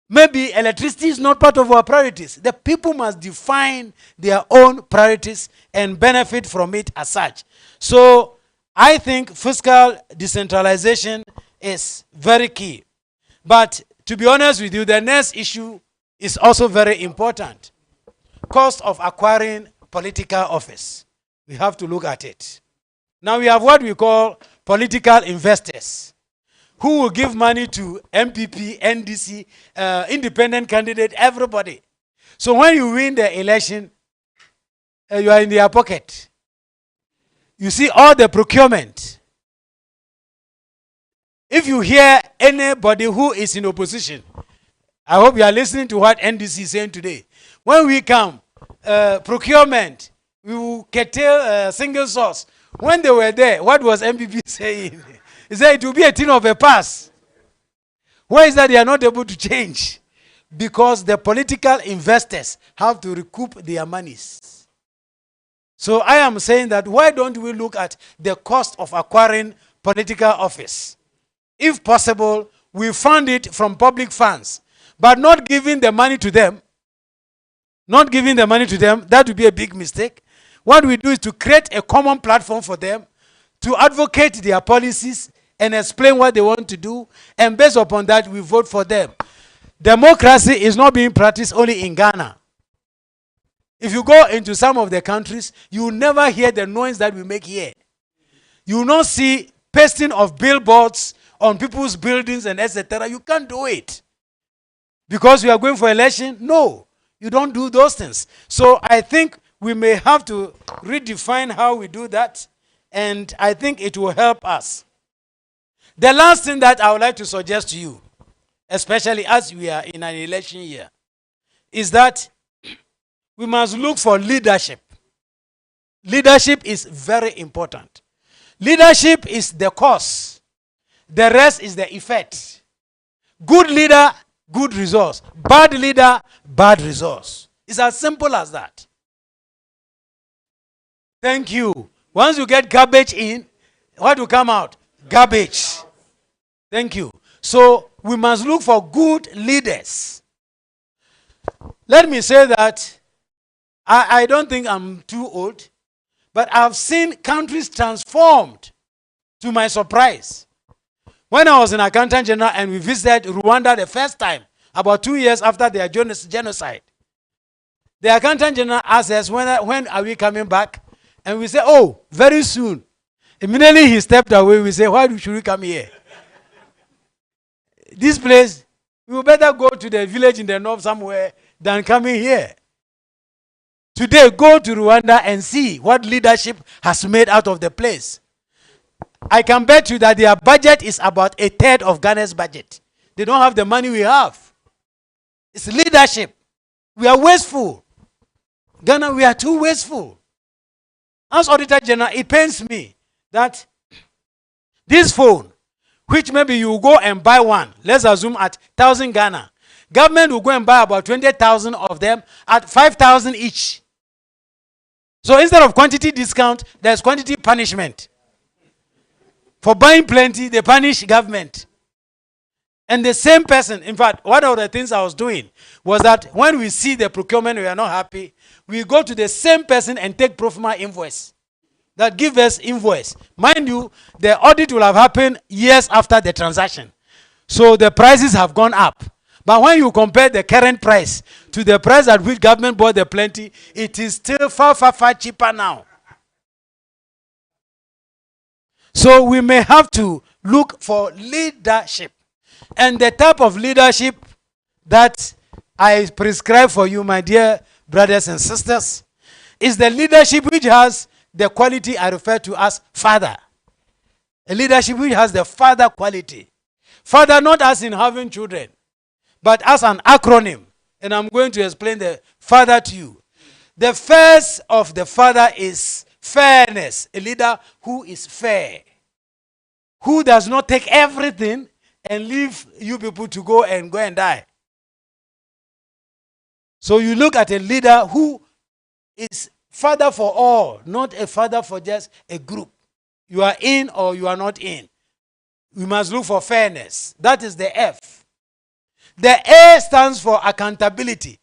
Maybe electricity is not part of our priorities. The people must define their own priorities and benefit from it as such. So I think fiscal decentralization is very key. But to be honest with you, the next issue is also very important. Cost of acquiring political office. We have to look at it. Now we have what we call political investors who will give money to MPP, NDC, independent candidate, everybody. So when you win the election, you are in their pocket. You see all the procurement. If you hear anybody who is in opposition, I hope you are listening to what NDC is saying today. When we come, procurement, we will curtail single source. When they were there, what was MPP saying? He said it will be a thing of a past. Why is that they are not able to change? Because the political investors have to recoup their monies. So I am saying that why don't we look at the cost of acquiring political office? If possible, we fund it from public funds, but not giving the money to them. Not giving the money to them, that would be a big mistake. What we do is to create a common platform for them to advocate their policies and explain what they want to do, and based upon that, we vote for them. Democracy is not being practiced only in Ghana. If you go into some of the countries, you will never hear the noise that we make here. You will not see pasting of billboards on people's buildings and etc. You can't do it. Because we are going for election? No, you don't do those things. So I think we may have to redefine how we do that, and I think it will help us. The last thing that I would like to suggest to you, especially as we are in an election year, is that we must look for leadership. Leadership is very important. Leadership is the cause. The rest is the effect. Good leader, good resource. Bad leader, bad resource. It's as simple as that. Thank you. Once you get garbage in, what will come out? Garbage. Thank you. So we must look for good leaders. Let me say that I don't think I'm too old, but I've seen countries transformed to my surprise. When I was in Accountant General and we visited Rwanda the first time, about 2 years after their genocide, the Accountant General asked us, when are we coming back? And we said, oh, very soon. Immediately he stepped away. We said, why should we come here? This place, we better go to the village in the north somewhere than coming here. Today, go to Rwanda and see what leadership has made out of the place. I can bet you that their budget is about 1/3 of Ghana's budget. They don't have the money we have. It's leadership. We are wasteful. Ghana, we are too wasteful. As Auditor General, it pains me that this phone, which maybe you go and buy one, let's assume at 1,000 Ghana, government will go and buy about 20,000 of them at 5,000 each. So instead of quantity discount, there's quantity punishment. For buying plenty, they punish government. And the same person, in fact, one of the things I was doing was that when we see the procurement, we are not happy, we go to the same person and take pro forma invoice. That give us invoice. Mind you, the audit will have happened years after the transaction. So the prices have gone up. But when you compare the current price to the price at which government bought the plenty, it is still far, far, far cheaper now. So we may have to look for leadership. And the type of leadership that I prescribe for you, my dear brothers and sisters, is the leadership which has the quality I refer to as father. A leadership which has the father quality. Father not as in having children, but as an acronym. And I'm going to explain the father to you. The first of the father is fairness. A leader who is fair. Who does not take everything and leave you people to go and die. So you look at a leader who is father for all, not a father for just a group. You are in or you are not in. We must look for fairness. That is the F. The A stands for accountability.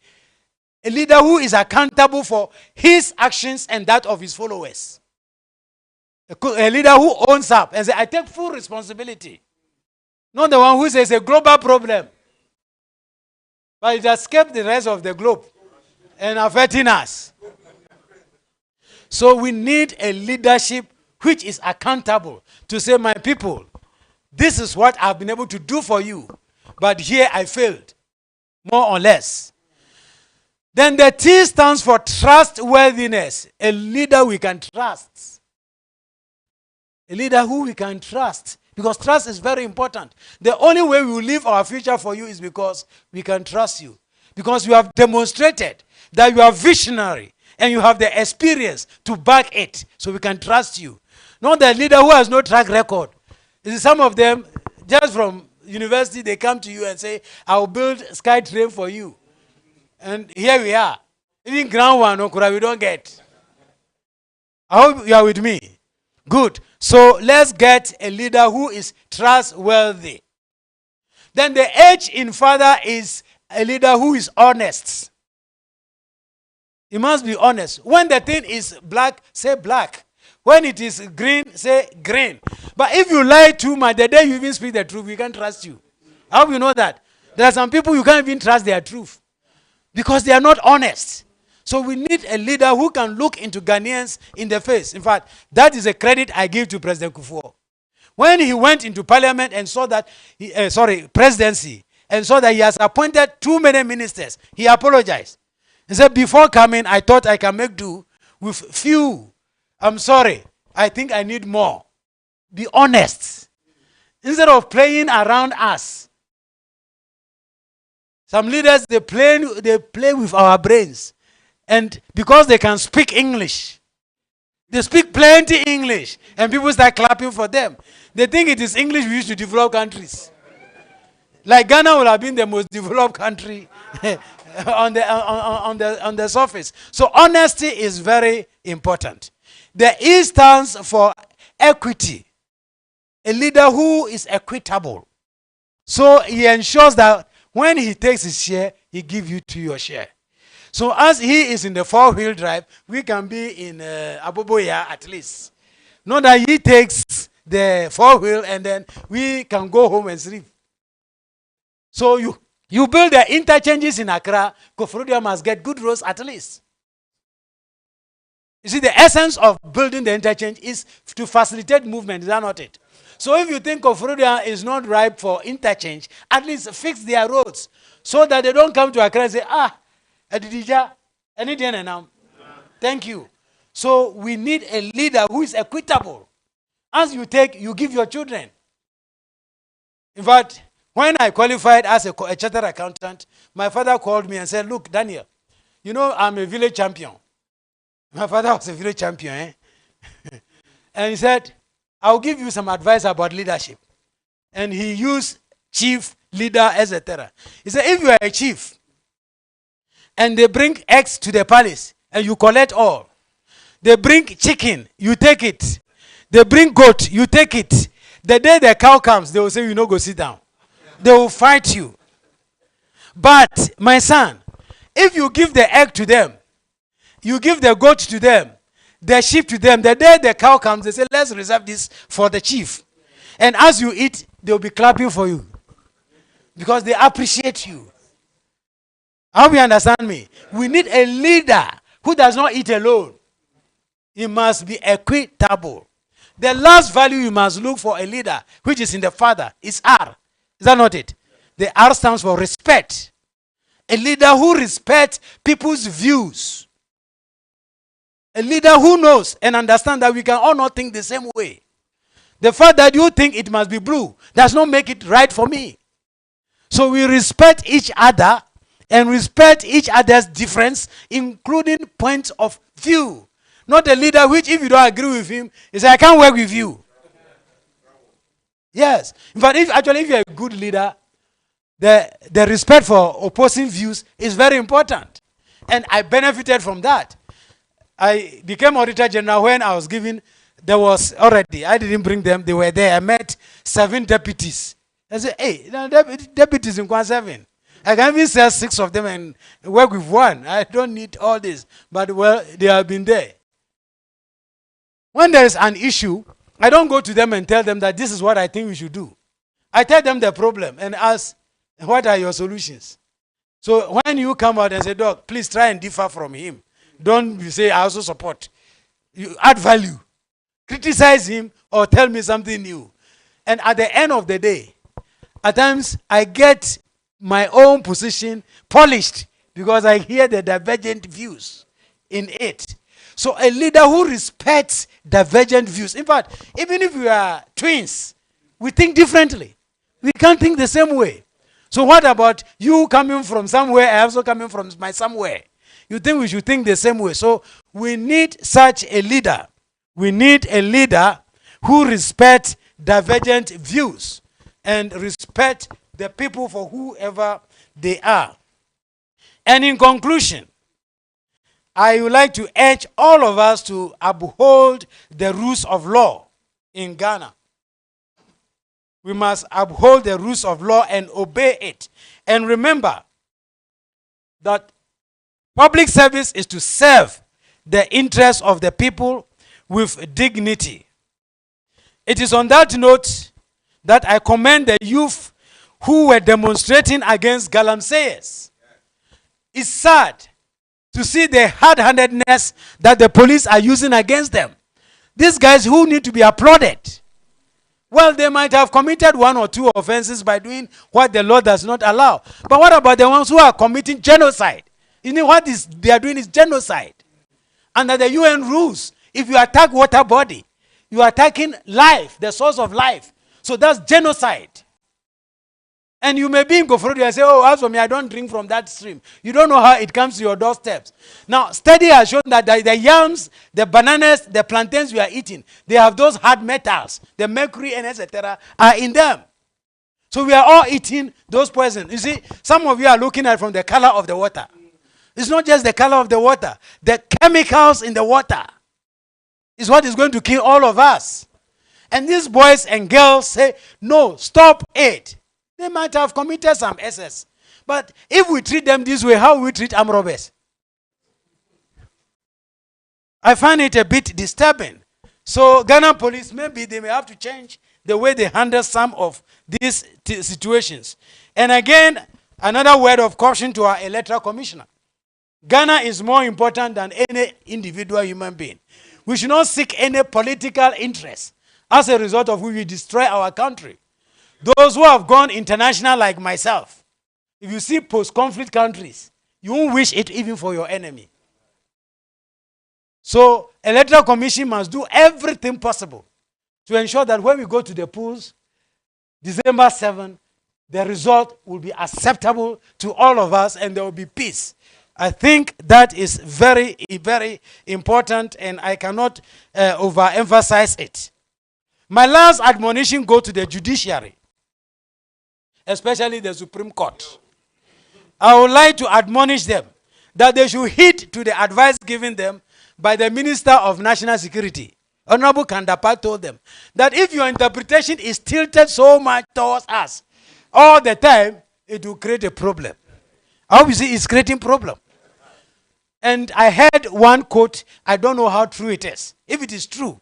A leader who is accountable for his actions and that of his followers. A leader who owns up and says, I take full responsibility. Not the one who says it's a global problem. But it has escaped the rest of the globe and affecting us. So we need a leadership which is accountable to say, my people, this is what I've been able to do for you. But here I failed, more or less. Then the T stands for trustworthiness. A leader we can trust. A leader who we can trust. Because trust is very important. The only way we will live our future for you is because we can trust you. Because you have demonstrated that you are visionary and you have the experience to back it. So we can trust you. Not the leader who has no track record. Some of them, just from university, they come to you and say, I will build SkyTrain for you. And here we are. Even ground one, we don't get. I hope you are with me. Good. So let's get a leader who is trustworthy. Then the H in father is a leader who is honest. He must be honest. When the thing is black, say black. When it is green, say green. But if you lie too much, the day you even speak the truth, we can't trust you. I hope you know that. There are some people you can't even trust their truth because they are not honest. So we need a leader who can look into Ghanaians in the face. In fact, that is a credit I give to President Kufuor. When he went into parliament and saw that, presidency, and saw that he has appointed too many ministers, he apologized. He said, before coming, I thought I can make do with few. I'm sorry. I think I need more. Be honest. Instead of playing around us. Some leaders, they play with our brains. And because they can speak English, they speak plenty English, and people start clapping for them. They think it is English we use to develop countries. Like Ghana would have been the most developed country on the surface. So honesty is very important. The E stands for equity. A leader who is equitable. So he ensures that when he takes his share, he gives you to your share. So as he is in the four-wheel drive, we can be in Aboboya at least. Not that he takes the four-wheel and then we can go home and sleep. So you build the interchanges in Accra, Koforidua must get good roads at least. You see, the essence of building the interchange is to facilitate movement, is that not it? So if you think Koforidua is not ripe for interchange, at least fix their roads so that they don't come to Accra and say, thank you. So we need a leader who is equitable. As you take, you give your children. In fact, when I qualified as a chartered accountant, my father called me and said, look, Daniel, you know I'm a village champion. My father was a village champion. And he said, I'll give you some advice about leadership. And he used chief, leader, etc. He said, if you are a chief, and they bring eggs to the palace, and you collect all. They bring chicken, you take it. They bring goat, you take it. The day the cow comes, they will say, you know, go sit down. They will fight you. But, my son, if you give the egg to them, you give the goat to them, the sheep to them, the day the cow comes, they say, let's reserve this for the chief. And as you eat, they'll be clapping for you. Because they appreciate you. How do you understand me? We need a leader who does not eat alone. He must be equitable. The last value you must look for a leader, which is in the father, is R. Is that not it? The R stands for respect. A leader who respects people's views. A leader who knows and understands that we can all not think the same way. The fact that you think it must be blue does not make it right for me. So we respect each other and respect each other's difference, including points of view. Not a leader which, if you don't agree with him, he says, I can't work with you. Yes. In fact, if you're a good leader, the respect for opposing views is very important. And I benefited from that. I became Auditor General when I was given, there was already, I didn't bring them, they were there. I met 7 deputies. I said, hey, deputies in Kwan 7. I can even sell 6 of them and work with 1. I don't need all this. But, well, they have been there. When there is an issue, I don't go to them and tell them that this is what I think we should do. I tell them the problem and ask, what are your solutions? So when you come out and say, Doc, please try and differ from him. Don't say, I also support. You add value. Criticize him or tell me something new. And at the end of the day, at times I get my own position polished because I hear the divergent views in it. So a leader who respects divergent views. In fact, even if we are twins, we think differently. We can't think the same way. So what about you coming from somewhere, I also coming from my somewhere? You think we should think the same way. So we need such a leader. We need a leader who respects divergent views and respect the people for whoever they are. And in conclusion, I would like to urge all of us to uphold the rules of law in Ghana. We must uphold the rules of law and obey it. And remember that public service is to serve the interests of the people with dignity. It is on that note that I commend the youth who were demonstrating against galamseyers. It's sad to see the hard-handedness that the police are using against them. These guys who need to be applauded. Well, they might have committed 1 or 2 offenses by doing what the law does not allow. But what about the ones who are committing genocide? You know what they are doing is genocide. Under the UN rules, if you attack water body, you are attacking life, the source of life. So that's genocide. And you may be in Gofrodi and say, oh, as for me, I don't drink from that stream. You don't know how it comes to your doorsteps. Now, study has shown that the yams, the bananas, the plantains we are eating, they have those hard metals, the mercury and etc. are in them. So we are all eating those poisons. You see, some of you are looking at it from the color of the water. It's not just the color of the water. The chemicals in the water is what is going to kill all of us. And these boys and girls say, no, stop it. They might have committed some excess. But if we treat them this way, how will we treat armed robbers? I find it a bit disturbing. So Ghana police, maybe they may have to change the way they handle some of these situations. And again, another word of caution to our electoral commissioner. Ghana is more important than any individual human being. We should not seek any political interest as a result of which we destroy our country. Those who have gone international like myself, if you see post-conflict countries, you won't wish it even for your enemy. So, Electoral Commission must do everything possible to ensure that when we go to the polls, December 7, the result will be acceptable to all of us and there will be peace. I think that is very, very important and I cannot overemphasize it. My last admonition goes to the judiciary, especially the Supreme Court. I would like to admonish them that they should heed to the advice given them by the Minister of National Security. Honorable Kandapa told them that if your interpretation is tilted so much towards us all the time, it will create a problem. Obviously, it's creating problem. And I heard one quote, I don't know how true it is. If it is true,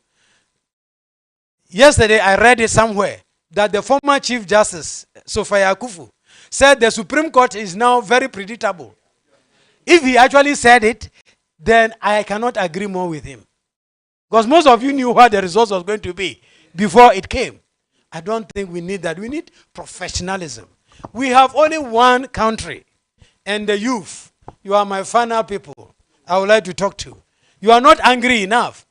yesterday I read it somewhere, that the former Chief Justice, Sophia Akufu, said the Supreme Court is now very predictable. If he actually said it, then I cannot agree more with him. Because most of you knew what the result was going to be before it came. I don't think we need that. We need professionalism. We have only one country, and the youth, you are my final people I would like to talk to. You are not angry enough.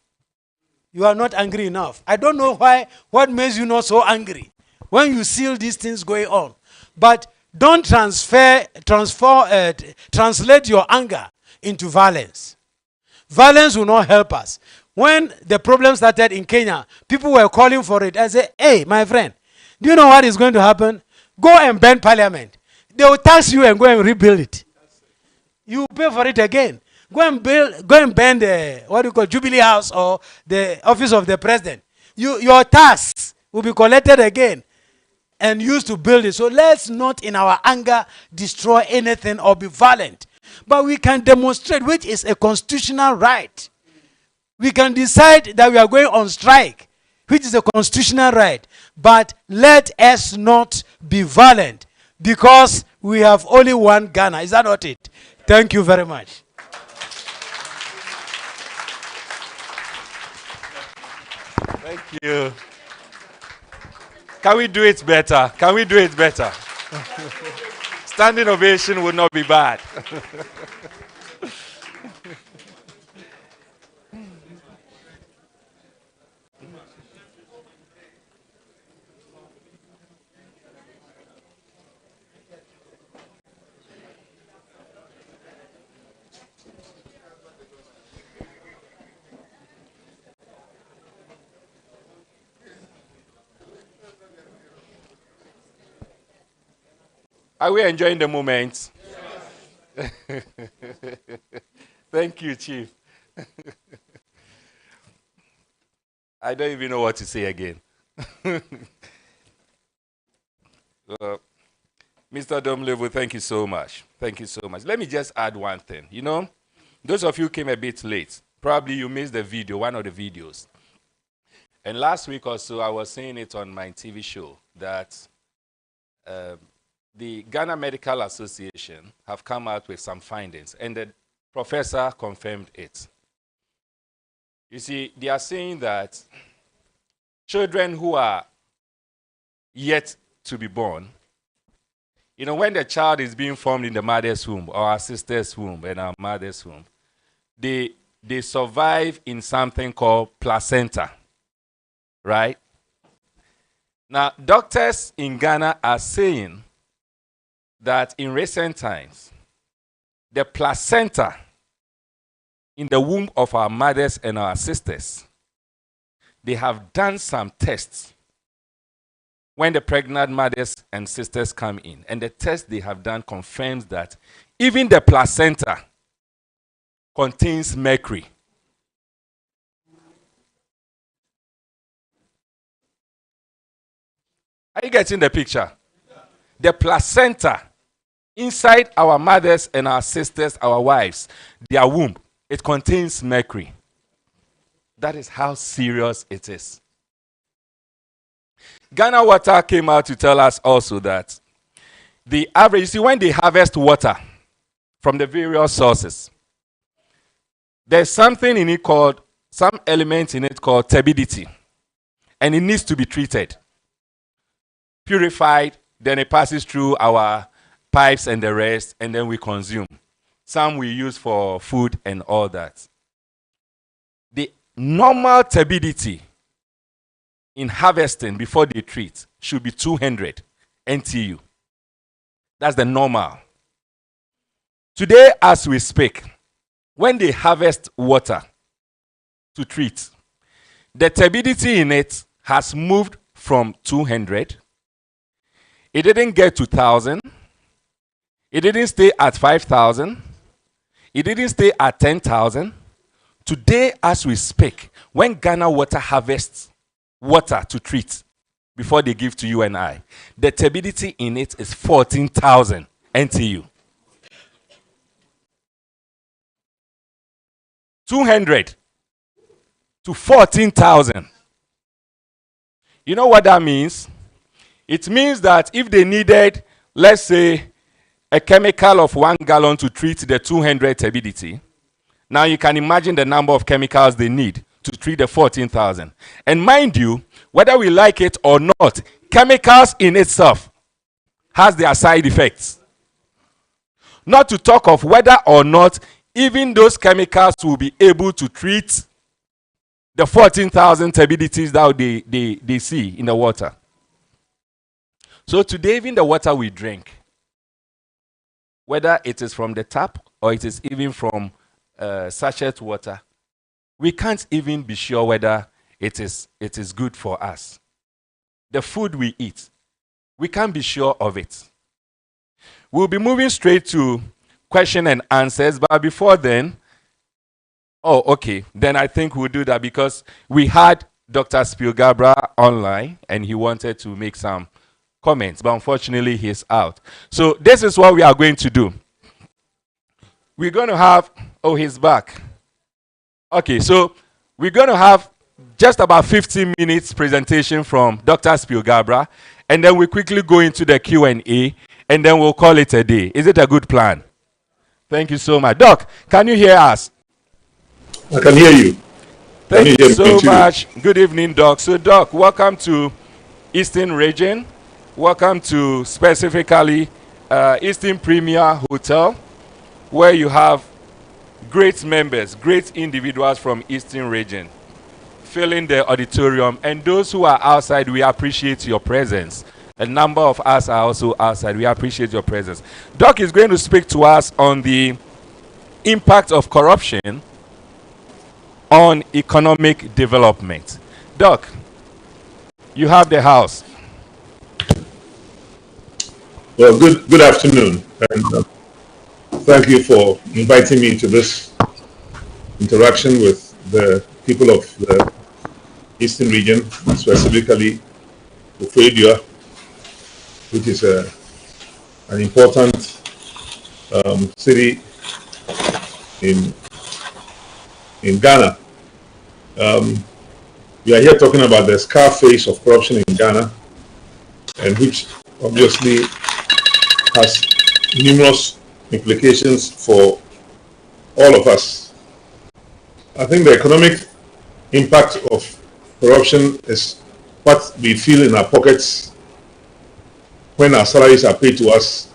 You are not angry enough. I don't know why, what makes you not so angry when you see these things going on. But don't translate your anger into violence. Violence will not help us. When the problem started in Kenya, people were calling for it. I said, hey, my friend, do you know what is going to happen? Go and burn parliament. They will tax you and go and rebuild it. You pay for it again. Go and burn the, what do you call, Jubilee House or the office of the president. Your tax will be collected again and used to build it. So let's not in our anger destroy anything or be violent. But we can demonstrate, which is a constitutional right. We can decide that we are going on strike, which is a constitutional right. But let us not be violent because we have only one Ghana. Is that not it? Thank you very much. Thank you. Can we do it better? Can we do it better? Standing ovation would not be bad. Are we enjoying the moment? Yes. Thank you, Chief. I don't even know what to say again. Mr. Domlevo, thank you so much. Thank you so much. Let me just add one thing. You know, those of you who came a bit late, probably you missed the video, one of the videos. And last week or so, I was saying it on my TV show that the Ghana Medical Association have come out with some findings, and the professor confirmed it. You see, they are saying that children who are yet to be born, you know, when the child is being formed in the mother's womb, or our sister's womb and our mother's womb, they survive in something called placenta, right? Now, doctors in Ghana are saying that in recent times, the placenta in the womb of our mothers and our sisters, they have done some tests when the pregnant mothers and sisters come in. And the test they have done confirms that even the placenta contains mercury. Are you getting the picture? The placenta inside our mothers and our sisters, our wives, their womb, it contains mercury. That is how serious it is. Ghana Water came out to tell us also that the average, you see, when they harvest water from the various sources, there's something in it called, some element in it called turbidity, and it needs to be treated, purified, then it passes through our pipes and the rest, and then we consume. Some we use for food and all that. The normal turbidity in harvesting before they treat should be 200 NTU. That's the normal. Today, as we speak, when they harvest water to treat, the turbidity in it has moved from 200. It didn't get to 1,000. It didn't stay at 5,000. It didn't stay at 10,000. Today, as we speak, when Ghana Water harvests water to treat before they give to you and I, the turbidity in it is 14,000 NTU. 200 to 14,000. You know what that means? It means that if they needed, let's say, a chemical of 1 gallon to treat the 200 turbidity, now you can imagine the number of chemicals they need to treat the 14,000. And mind you, whether we like it or not, chemicals in itself has their side effects. Not to talk of whether or not even those chemicals will be able to treat the 14,000 turbidities that they see in the water. So today, even the water we drink, whether it is from the tap or it is even from sachet water, we can't even be sure whether it is good for us. The food we eat, we can't be sure of it. We'll be moving straight to question and answers, but before then, oh, okay, then I think we'll do that because we had Dr. Spielgabra online and he wanted to make some comments, but unfortunately he's out. So this is what we are going to do. We're going to have, oh, he's back. Okay, so We're going to have just about 15 minutes presentation from Dr. Spielgabra, and then we quickly go into the Q&A, and then we'll call it a day. Is it a good plan? Thank you so much. Doc, can you hear us? I can hear you. Thank you so much. Good evening, Doc. So, Doc, welcome to Eastern Region. Welcome to specifically Eastern Premier Hotel, where you have great members, great individuals from Eastern Region filling the auditorium. And those who are outside, we appreciate your presence. A number of us are also outside. We appreciate your presence. Doc is going to speak to us on the impact of corruption on economic development. Doc, you have the house. Well, good afternoon, and thank you for inviting me to this interaction with the people of the Eastern region, specifically Ufredua, which is an important city in Ghana. We are here talking about the Scarface of Corruption in Ghana, and which obviously has numerous implications for all of us. I think the economic impact of corruption is what we feel in our pockets when our salaries are paid to us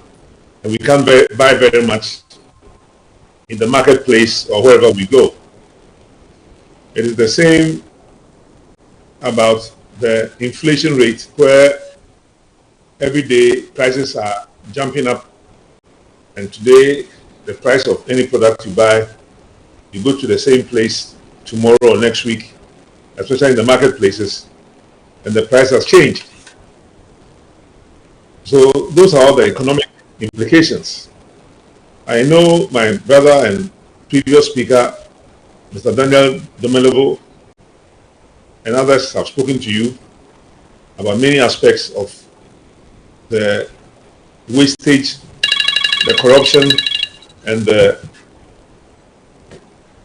and we can't buy very much in the marketplace or wherever we go. It is the same about the inflation rate, where every day prices are jumping up, and today the price of any product you buy, you go to the same place tomorrow or next week, especially in the marketplaces, and the price has changed. So those are all the economic implications. I know my brother and previous speaker, Mr. Daniel Domelevo, and others have spoken to you about many aspects of the wastage, the corruption, and the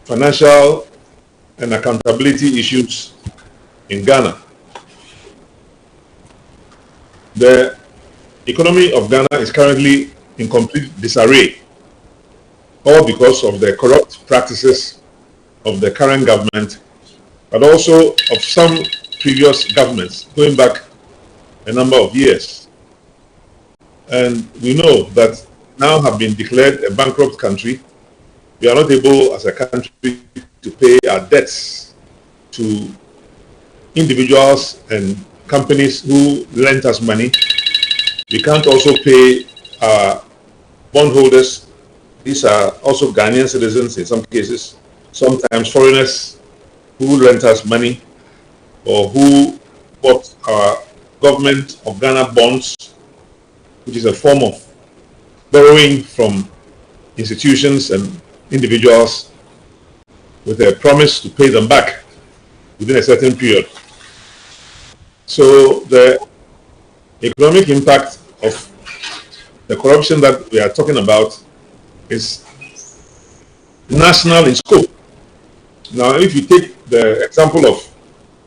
financial and accountability issues in Ghana. The economy of Ghana is currently in complete disarray, all because of the corrupt practices of the current government, but also of some previous governments going back a number of years. And we know that now have been declared a bankrupt country. We are not able as a country to pay our debts to individuals and companies who lent us money. We can't also pay our bondholders. These are also Ghanaian citizens in some cases, sometimes foreigners who lent us money or who bought our government of Ghana bonds, which is a form of borrowing from institutions and individuals with a promise to pay them back within a certain period. So the economic impact of the corruption that we are talking about is national in scope. Now, if you take the example of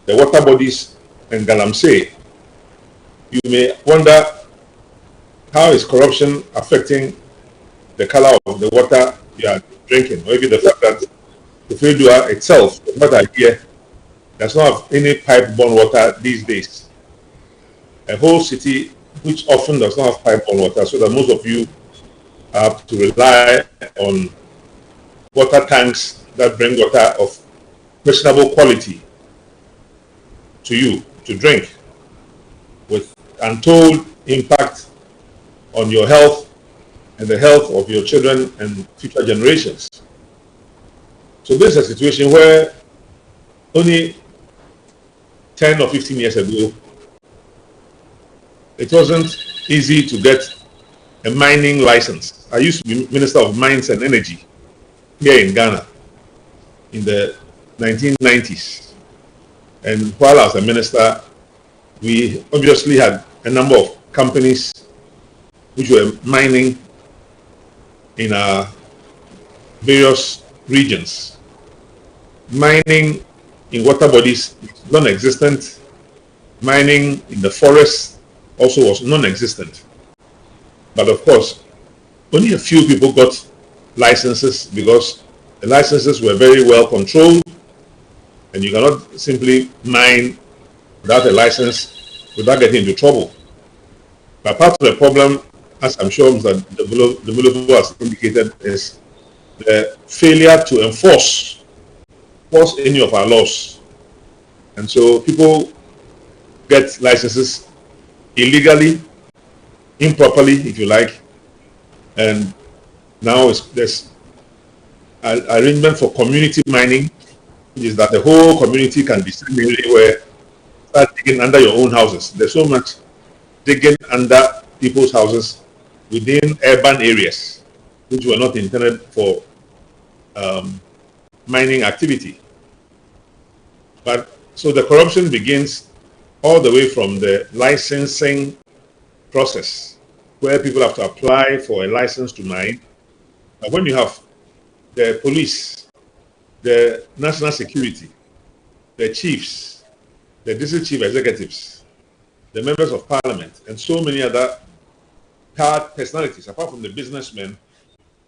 the water bodies in Galamsey, you may wonder, how is corruption affecting the color of the water you are drinking? Or even the fact that the Ufredua itself, what I hear, does not have any pipe-borne water these days. A whole city which often does not have pipe-borne water, so that most of you have to rely on water tanks that bring water of questionable quality to you to drink, with untold impact on your health and the health of your children and future generations. So this is a situation where only 10 or 15 years ago, it wasn't easy to get a mining license. I used to be Minister of Mines and Energy here in Ghana in the 1990s. And while I was a minister, we obviously had a number of companies which were mining in our various regions. Mining in water bodies is non-existent. Mining in the forest also was non-existent. But of course, only a few people got licenses because the licenses were very well controlled, and you cannot simply mine without a license without getting into trouble. But part of the problem, as I'm sure that the developer has indicated, is the failure to enforce any of our laws. And so people get licenses illegally, improperly, if you like, and now there's an arrangement for community mining, which is that the whole community can descend anywhere, start digging under your own houses. There's so much digging under people's houses within urban areas, which were not intended for mining activity. But so the corruption begins all the way from the licensing process, where people have to apply for a license to mine. But when you have the police, the national security, the chiefs, the district chief executives, the members of parliament, and so many other powered personalities, apart from the businessmen,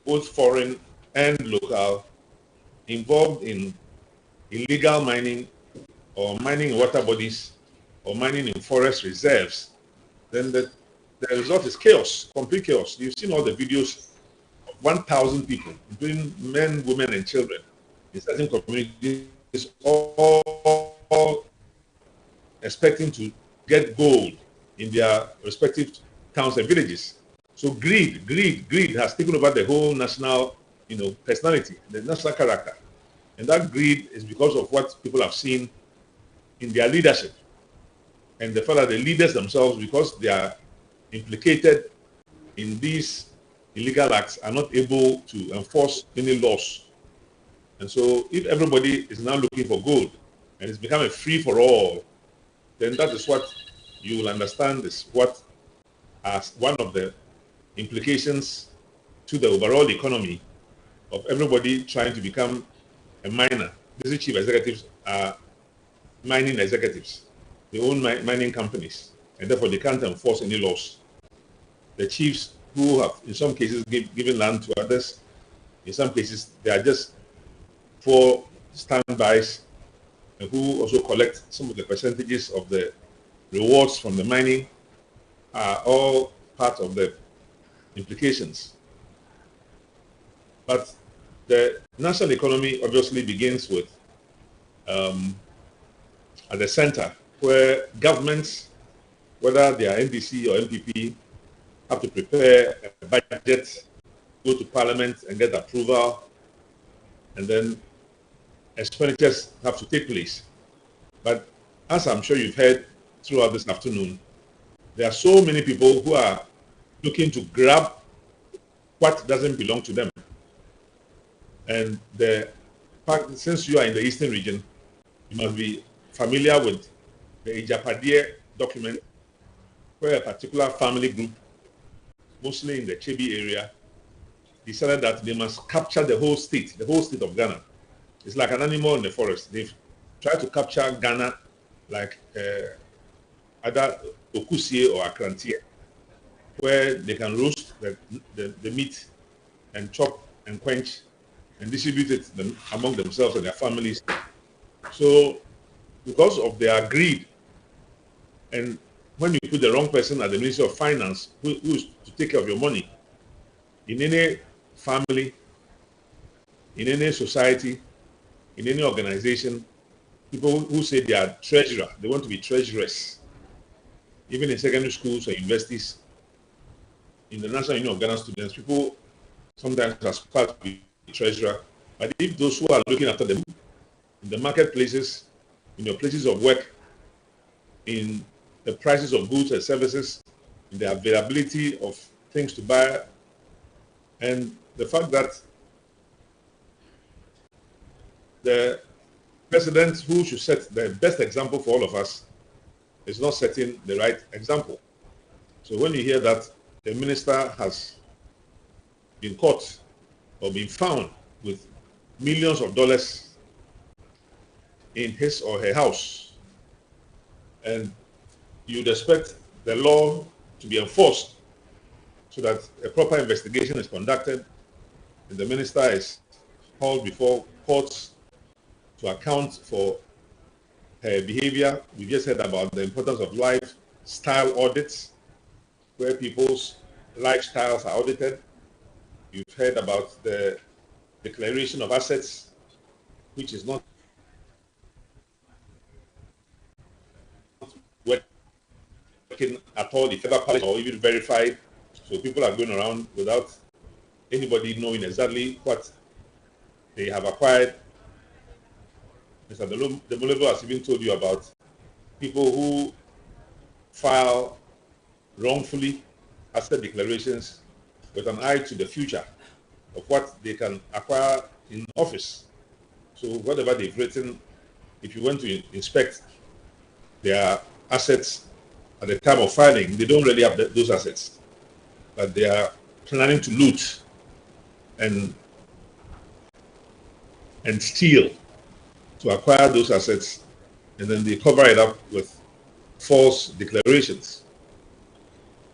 both foreign and local, involved in illegal mining or mining in water bodies or mining in forest reserves, then the result is chaos, complete chaos. You've seen all the videos of 1,000 people, including men, women, and children, in certain communities, all expecting to get gold in their respective towns and villages. So greed has taken over the whole national, personality, the national character. And that greed is because of what people have seen in their leadership. And the fact that the leaders themselves, because they are implicated in these illegal acts, are not able to enforce any laws. And so if everybody is now looking for gold and it's become a free-for-all, then that is what you will understand is what as one of the implications to the overall economy of everybody trying to become a miner. These chief executives are mining executives. They own mining companies, and therefore they can't enforce any laws. The chiefs who have, in some cases, given land to others, in some cases, they are just poor standbys, and who also collect some of the percentages of the rewards from the mining, are all part of the implications. But the national economy obviously begins with, at the center, where governments, whether they are NDC or MPP, have to prepare a budget, go to parliament and get approval, and then expenditures have to take place. But as I'm sure you've heard throughout this afternoon, there are so many people who are looking to grab what doesn't belong to them. And the fact, since you are in the eastern region, you must be familiar with the Ejapadier document, where a particular family group, mostly in the Chebi area, decided that they must capture the whole state of Ghana. It's like an animal in the forest. They've tried to capture Ghana like either Okusie or Akrantie, where they can roast the meat and chop and quench and distribute it among themselves and their families. So because of their greed, and when you put the wrong person at the Ministry of Finance, who is to take care of your money, in any family, in any society, in any organization, people who say they are treasurer, they want to be treasurers. Even in secondary schools or universities, in the National Union of Ghana students, people sometimes aspire to be treasurer. But if those who are looking after them in the marketplaces, in your places of work, in the prices of goods and services, in the availability of things to buy, and the fact that the president who should set the best example for all of us is not setting the right example. So when you hear that the minister has been caught or been found with millions of dollars in his or her house. And you'd expect the law to be enforced so that a proper investigation is conducted and the minister is called before courts to account for her behavior. We just heard about the importance of lifestyle audits, where people's lifestyles are audited. You've heard about the declaration of assets, which is not working at all, if ever published or even verified. So people are going around without anybody knowing exactly what they have acquired. Mr. Demolebo has even told you about people who file wrongfully asset declarations with an eye to the future of what they can acquire in office. So whatever they've written, if you want to inspect their assets at the time of filing, they don't really have those assets, but they are planning to loot and steal to acquire those assets, and then they cover it up with false declarations.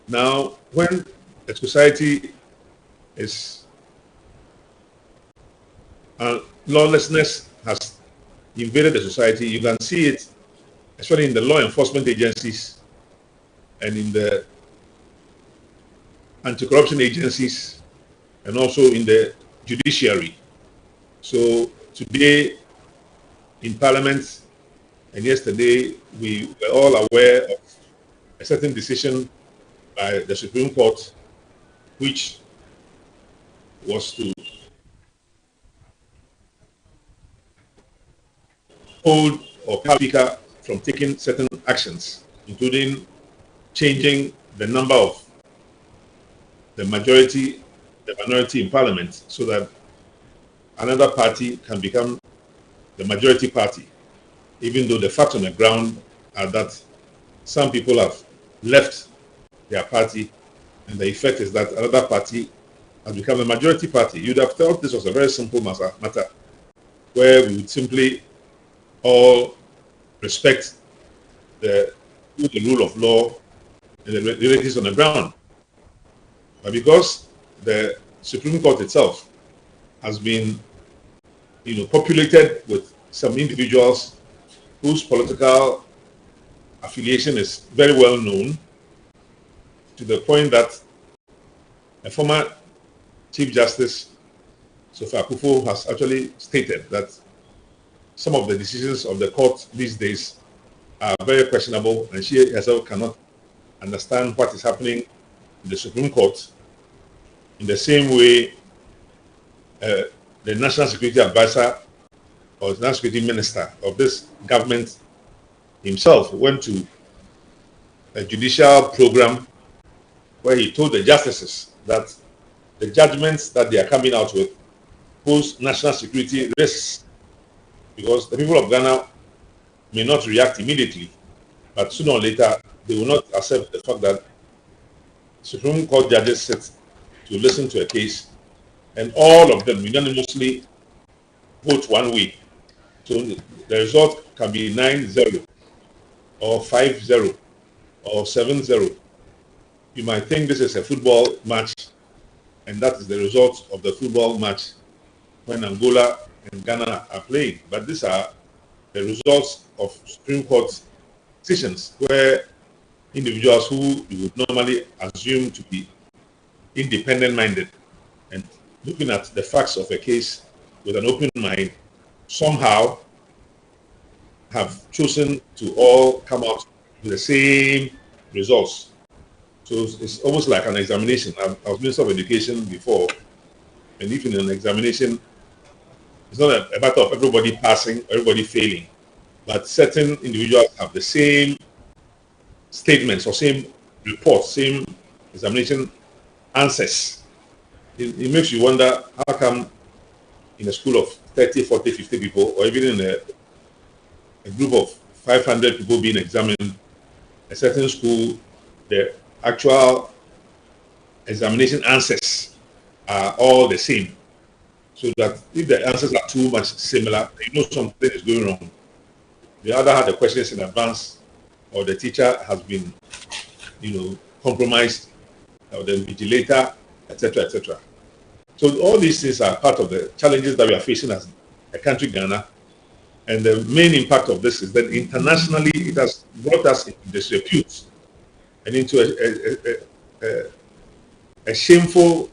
Now, when a society is lawlessness has invaded the society, you can see it, especially in the law enforcement agencies and in the anti-corruption agencies, and also in the judiciary. So today in Parliament and yesterday, we were all aware of a certain decision by the Supreme Court, which was to hold or prevent the Speaker from taking certain actions, including changing the number of the majority, the minority in Parliament, so that another party can become the majority party, even though the facts on the ground are that some people have left their party, and the effect is that another party has become the majority party. You'd have thought this was a very simple matter where we would simply all respect the rule of law and the realities on the ground. But because the Supreme Court itself has been, populated with some individuals whose political affiliation is very well known, to the point that a former Chief Justice, Sophia Akufo, has actually stated that some of the decisions of the court these days are very questionable, and she herself cannot understand what is happening in the Supreme Court. In the same way, the National Security Advisor or the National Security Minister of this government himself went to a judicial program where he told the justices that the judgments that they are coming out with pose national security risks, because the people of Ghana may not react immediately, but sooner or later they will not accept the fact that Supreme Court judges sit to listen to a case and all of them unanimously vote one way. So the result can be 9-0 or 5-0 or 7-0. You might think this is a football match, and that is the result of the football match when Angola and Ghana are playing. But these are the results of Supreme Court decisions, where individuals who you would normally assume to be independent-minded and looking at the facts of a case with an open mind, somehow have chosen to all come out with the same results. So it's almost like an examination. I was Minister of Education before, and if in an examination, it's not a matter of everybody passing, everybody failing, but certain individuals have the same statements or same reports, same examination answers. It makes you wonder, how come in a school of 30, 40, 50 people, or even in a group of 500 people being examined, a certain school, the actual examination answers are all the same. So that if the answers are too much similar, you know something is going wrong. the other had the questions in advance, or the teacher has been, compromised, or the invigilator, etc., etc. So all these things are part of the challenges that we are facing as a country, Ghana. And the main impact of this is that internationally it has brought us into disrepute and into a shameful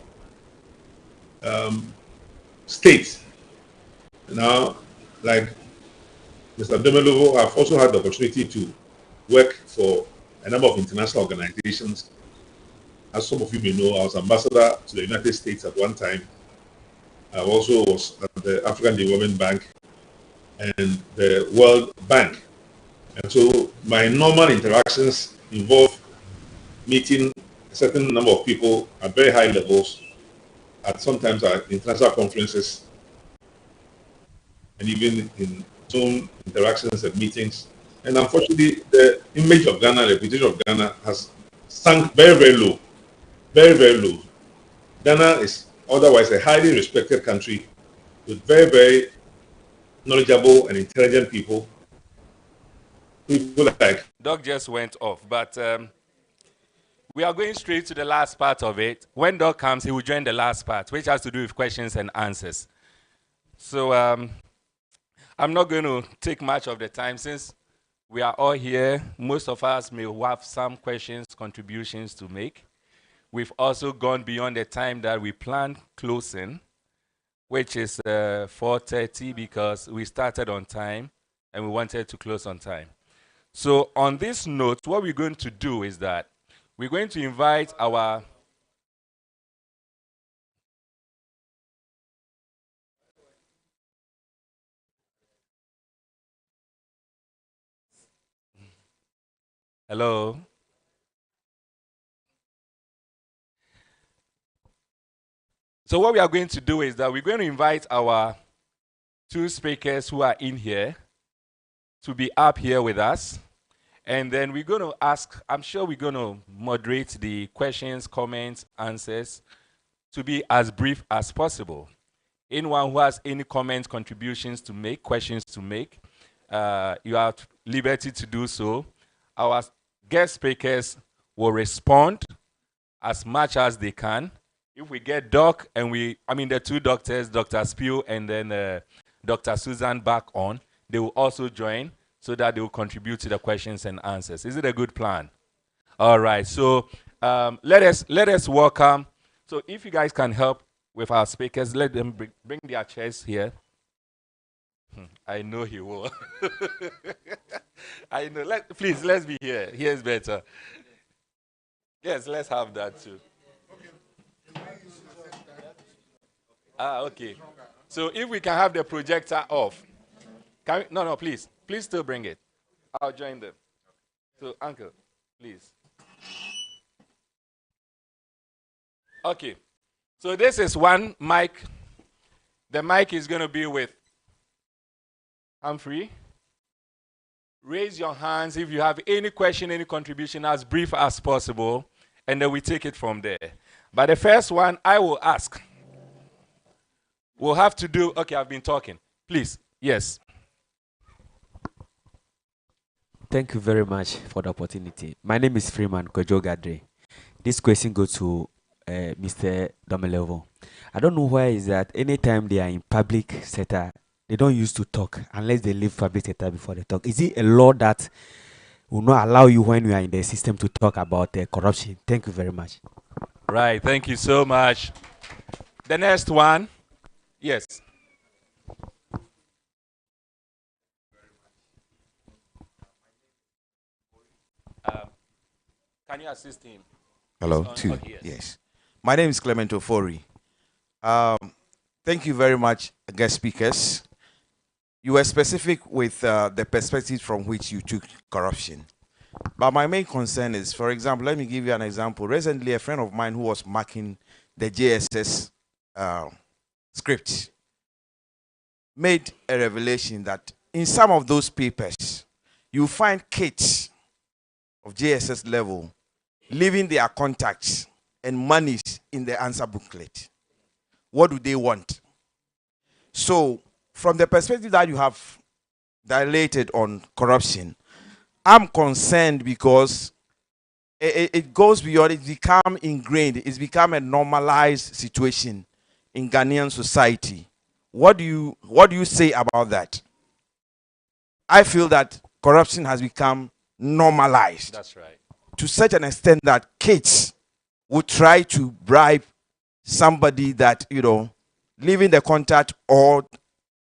state. Now, like Mr. Demelovo, I've also had the opportunity to work for a number of international organizations. As some of you may know, I was ambassador to the United States at one time. I also was at the African Development Bank and the World Bank. And so my normal interactions involve meeting a certain number of people at very high levels, at sometimes at international conferences, and even in Zoom interactions and meetings. And unfortunately, the image of Ghana, the reputation of Ghana has sunk very, very low. Very, very low. Ghana is otherwise a highly respected country with very, very knowledgeable and intelligent people. People like... Doc just went off, but we are going straight to the last part of it. When Doc comes, he will join the last part, which has to do with questions and answers. So I'm not going to take much of the time since we are all here. Most of us may have some questions, contributions to make. We've also gone beyond the time that we planned closing, which is 4:30, because we started on time and we wanted to close on time. So on this note, what we're going to do is that we're going to invite our hello. So what we are going to do is that we're going to invite our two speakers who are in here to be up here with us. And then we're going to ask, I'm sure we're going to moderate the questions, comments, answers to be as brief as possible. Anyone who has any comments, contributions to make, questions to make, you have liberty to do so. Our guest speakers will respond as much as they can. If we get Doc and the two doctors, Dr. Spiel and then Dr. Susan back on, they will also join so that they will contribute to the questions and answers. Is it a good plan? All right. So let us welcome. So if you guys can help with our speakers, let them bring their chairs here. I know he will. I know. Please, let's be here. Here's better. Yes, let's have that too. Okay. So if we can have the projector off. No, please. Please still bring it. I'll join them. So, Uncle, please. Okay. So this is one mic. The mic is going to be with Humphrey. Raise your hands if you have any question, any contribution, as brief as possible, and then we take it from there. But the first one I will ask. We'll have to do, okay, I've been talking. Please, yes. Thank you very much for the opportunity. My name is Freeman Kojogadre. This question goes to Mr. Domelevo. I don't know why is that anytime they are in public sector, they don't used to talk unless they leave public sector before they talk. Is it a law that will not allow you when you are in the system to talk about corruption? Thank you very much. Right, thank you so much. The next one. Yes. Can you assist him? Hello, too. Yes. My name is Clement Ofori. Thank you very much, guest speakers. You were specific with the perspective from which you took corruption. But my main concern is, for example, let me give you an example. Recently, a friend of mine who was marking the JSS script made a revelation that in some of those papers, you find kids of JSS level leaving their contacts and monies in the answer booklet. What do they want? So, from the perspective that you have dilated on corruption. I'm concerned because it goes beyond, it's become ingrained, it's become a normalized situation in Ghanaian society. What do you say about that? I feel that corruption has become normalized. That's right. To such an extent that kids would try to bribe somebody that, leaving the contact or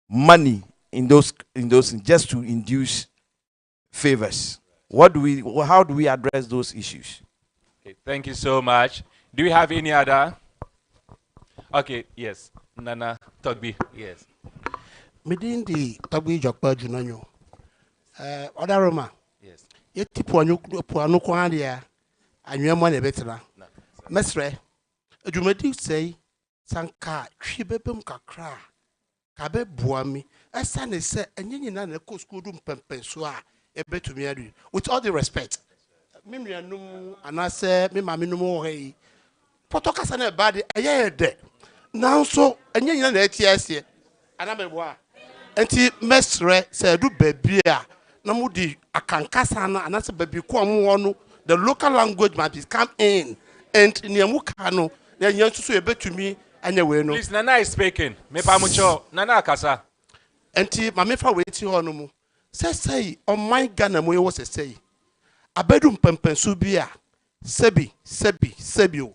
money in those just to induce favors. How do we address those issues? Okay, thank you so much. Do we have any other? Okay, yes. Nana Togbi, yes. Midin di Togbi Jokpa Junanyo. Other Roma. Yes. Yeti puanu kwandia. Anyo mo ne betena. Mesre. Adwumadi say sanka twibebem kakra. Kabe buami. Esa ne se enye nyina na ko school dum pempenso a ebetumi adu. With all the respect. Me nuanum anase me mame num wo yi. Potokasa na ba de eye de. Now so enye nyina na etiasie. Anameboa. Enti mesre se du baby a na mudi akankasa na anase baby ko amwo no, the local language must come in and niamu kano na nyansu so ebetumi anya we no. Please, Nana is speaking. Me pa mucho Nana akasa. Enti mame fa we ti ho no mu. Say on my Ghana mo ye say. Abedum pempensu bi a sebi o.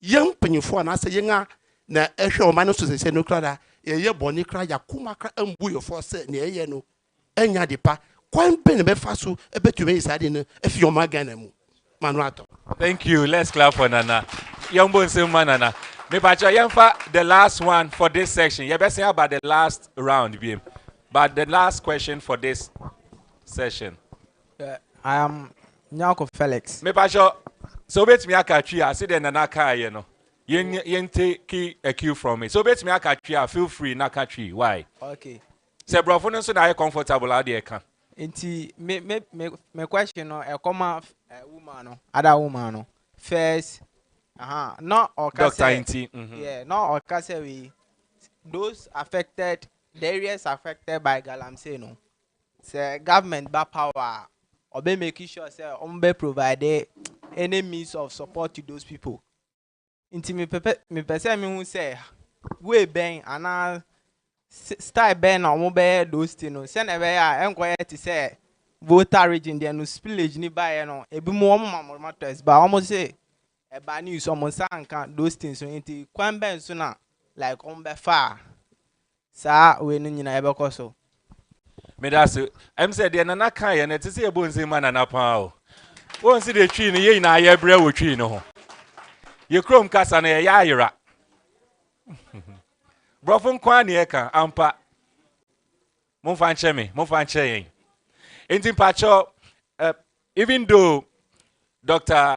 Yem panyifo na say yenga na ehwe o man no so say no kra da ye boni kra yakuma kra ambu yo for say na ye no enya de pa kwan be ne be fa so ebetumi isade no efi o magana mu manu ato. Thank you. Let's clap for Nana. Yombo Nsemma Nana. Me pacho yemfa the last one for this section. You better say about the last round BM. But the last question for this session. I am Nyako Felix. Me pacho so bet me akatwi a say the Nana ka ye no. Yen take a cue from me. So bet me akatwi a feel free na katwi. Why? Okay. Say brofo no so na comfortable how dey can. Inti me question no e come woman no other woman no first no or Dr. Inti. Yeah, no or say we those affected, the areas affected by galamsey no say government ba power or be making sure say be provide any means of support to those people. Inti me person me who say we ben and style ben or be those things no send away enquire to say voter region there no spillage ni buy no e bi mo matters but almost say e ba news almost can those things so inti kwan ben so na like on be far sa we no nyina e be koso Me that's I'm said the Nana kan ye na te say e bo Nsemma Nana pa o. Won see the tree no ye na ye bre wo tree no ho. Ye krom kasa na ye ayira. Brofo kwan na ye kan ampa. Mo fa nche yen. Inti pacho even though Dr.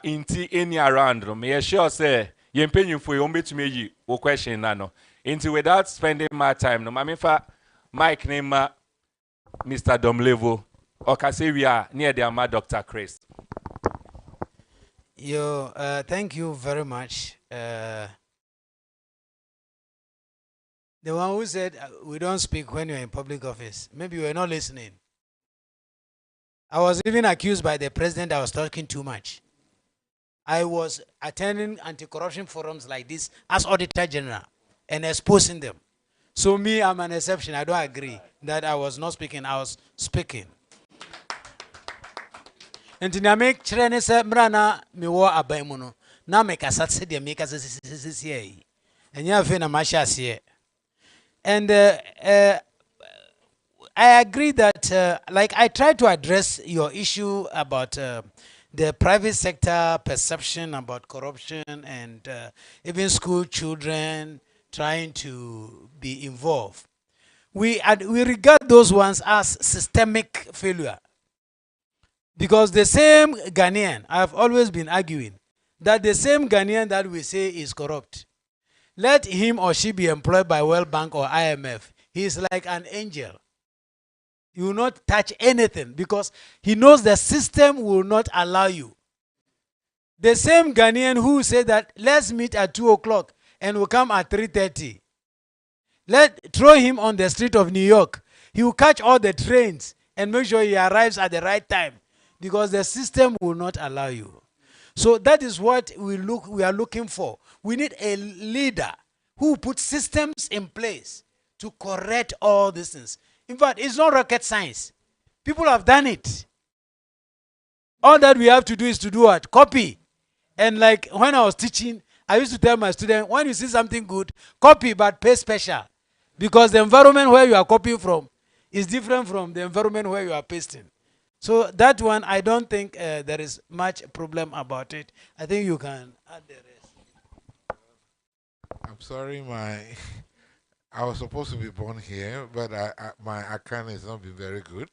Inti any around me sure say ye mpenyimfo ye ombetumi yi wo question na no. Inti without spending my time no mame fa Mike name Mr. Domlevo or kase we are near the ama Dr. Chris. Thank you very much. The one who said we don't speak when you're in public office. Maybe you were not listening. I was even accused by the president that I was talking too much. I was attending anti-corruption forums like this as Auditor General and exposing them. So me, I'm an exception. I don't agree that I was not speaking. I was speaking. And to make Chinese Brana miwo abaimuno na make a satse de make as and you have been a mashas here. And I agree that, like, I try to address your issue about the private sector perception about corruption and even school children trying to be involved. We regard those ones as systemic failure. Because the same Ghanaian, I've always been arguing that the same Ghanaian that we say is corrupt, let him or she be employed by World Bank or IMF. He is like an angel. He will not touch anything because he knows the system will not allow you. The same Ghanaian who said that let's meet at 2 o'clock and we'll come at 3:30. Throw him on the street of New York. He will catch all the trains and make sure he arrives at the right time because the system will not allow you. So that is what we are looking for. We need a leader who puts systems in place to correct all these things. In fact, it's not rocket science. People have done it. All that we have to do is to do what? Copy. And like when I was teaching, I used to tell my students, when you see something good, copy but pay special. Because the environment where you are copying from is different from the environment where you are pasting. So that one, I don't think there is much problem about it. I think you can add the rest. I'm sorry, I was supposed to be born here, but my account has not been very good.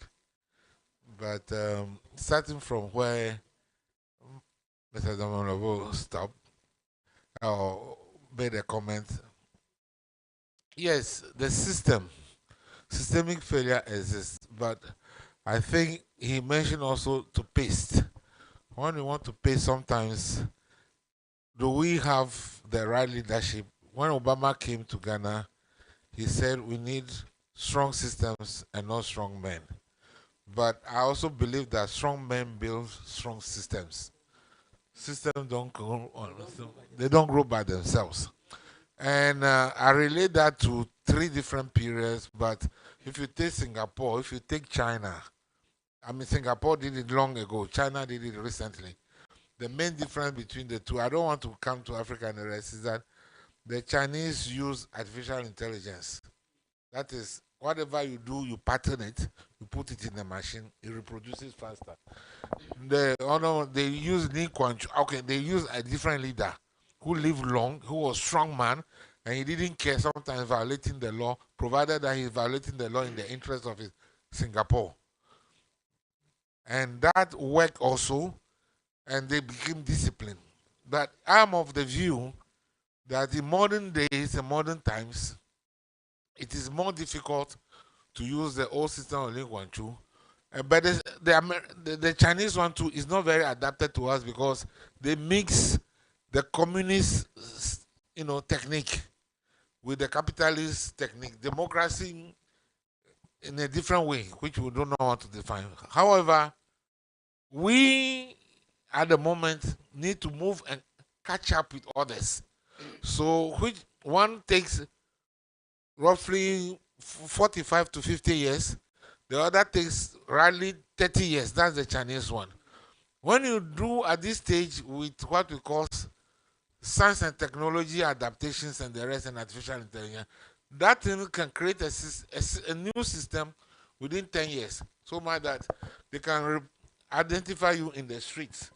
But starting from where Mr. Dominovo stopped, or made a comment, yes, the systemic failure exists, but I think he mentioned also to paste. When we want to paste, sometimes, do we have the right leadership? When Obama came to Ghana, he said we need strong systems and not strong men. But I also believe that strong men build strong systems. Systems don't grow they don't grow by themselves. And I relate that to 3 different periods, but if you take Singapore, if you take China, I mean, Singapore did it long ago, China did it recently. The main difference between the two, I don't want to come to Africa and the rest, is that the Chinese use artificial intelligence. That is, whatever you do, you pattern it, you put it in the machine, it reproduces faster. They use Lee Kuan Yew. Okay, they use a different leader who lived long, who was a strong man, and he didn't care sometimes violating the law, provided that he's violating the law in the interest of Singapore. And that worked also, and they became disciplined. But I'm of the view that in modern days and modern times, it is more difficult to use the old system of Lee Kuan Yew. But the Chinese one too is not very adapted to us because they mix the communist, technique with the capitalist technique, democracy in a different way, which we don't know how to define. However, we at the moment need to move and catch up with others. So which one takes roughly 45 to 50 years, the other takes roughly 30 years. That's the Chinese one. When you do at this stage with what we call science and technology adaptations and the rest and artificial intelligence, that thing can create a new system within 10 years. So much that they can identify you in the streets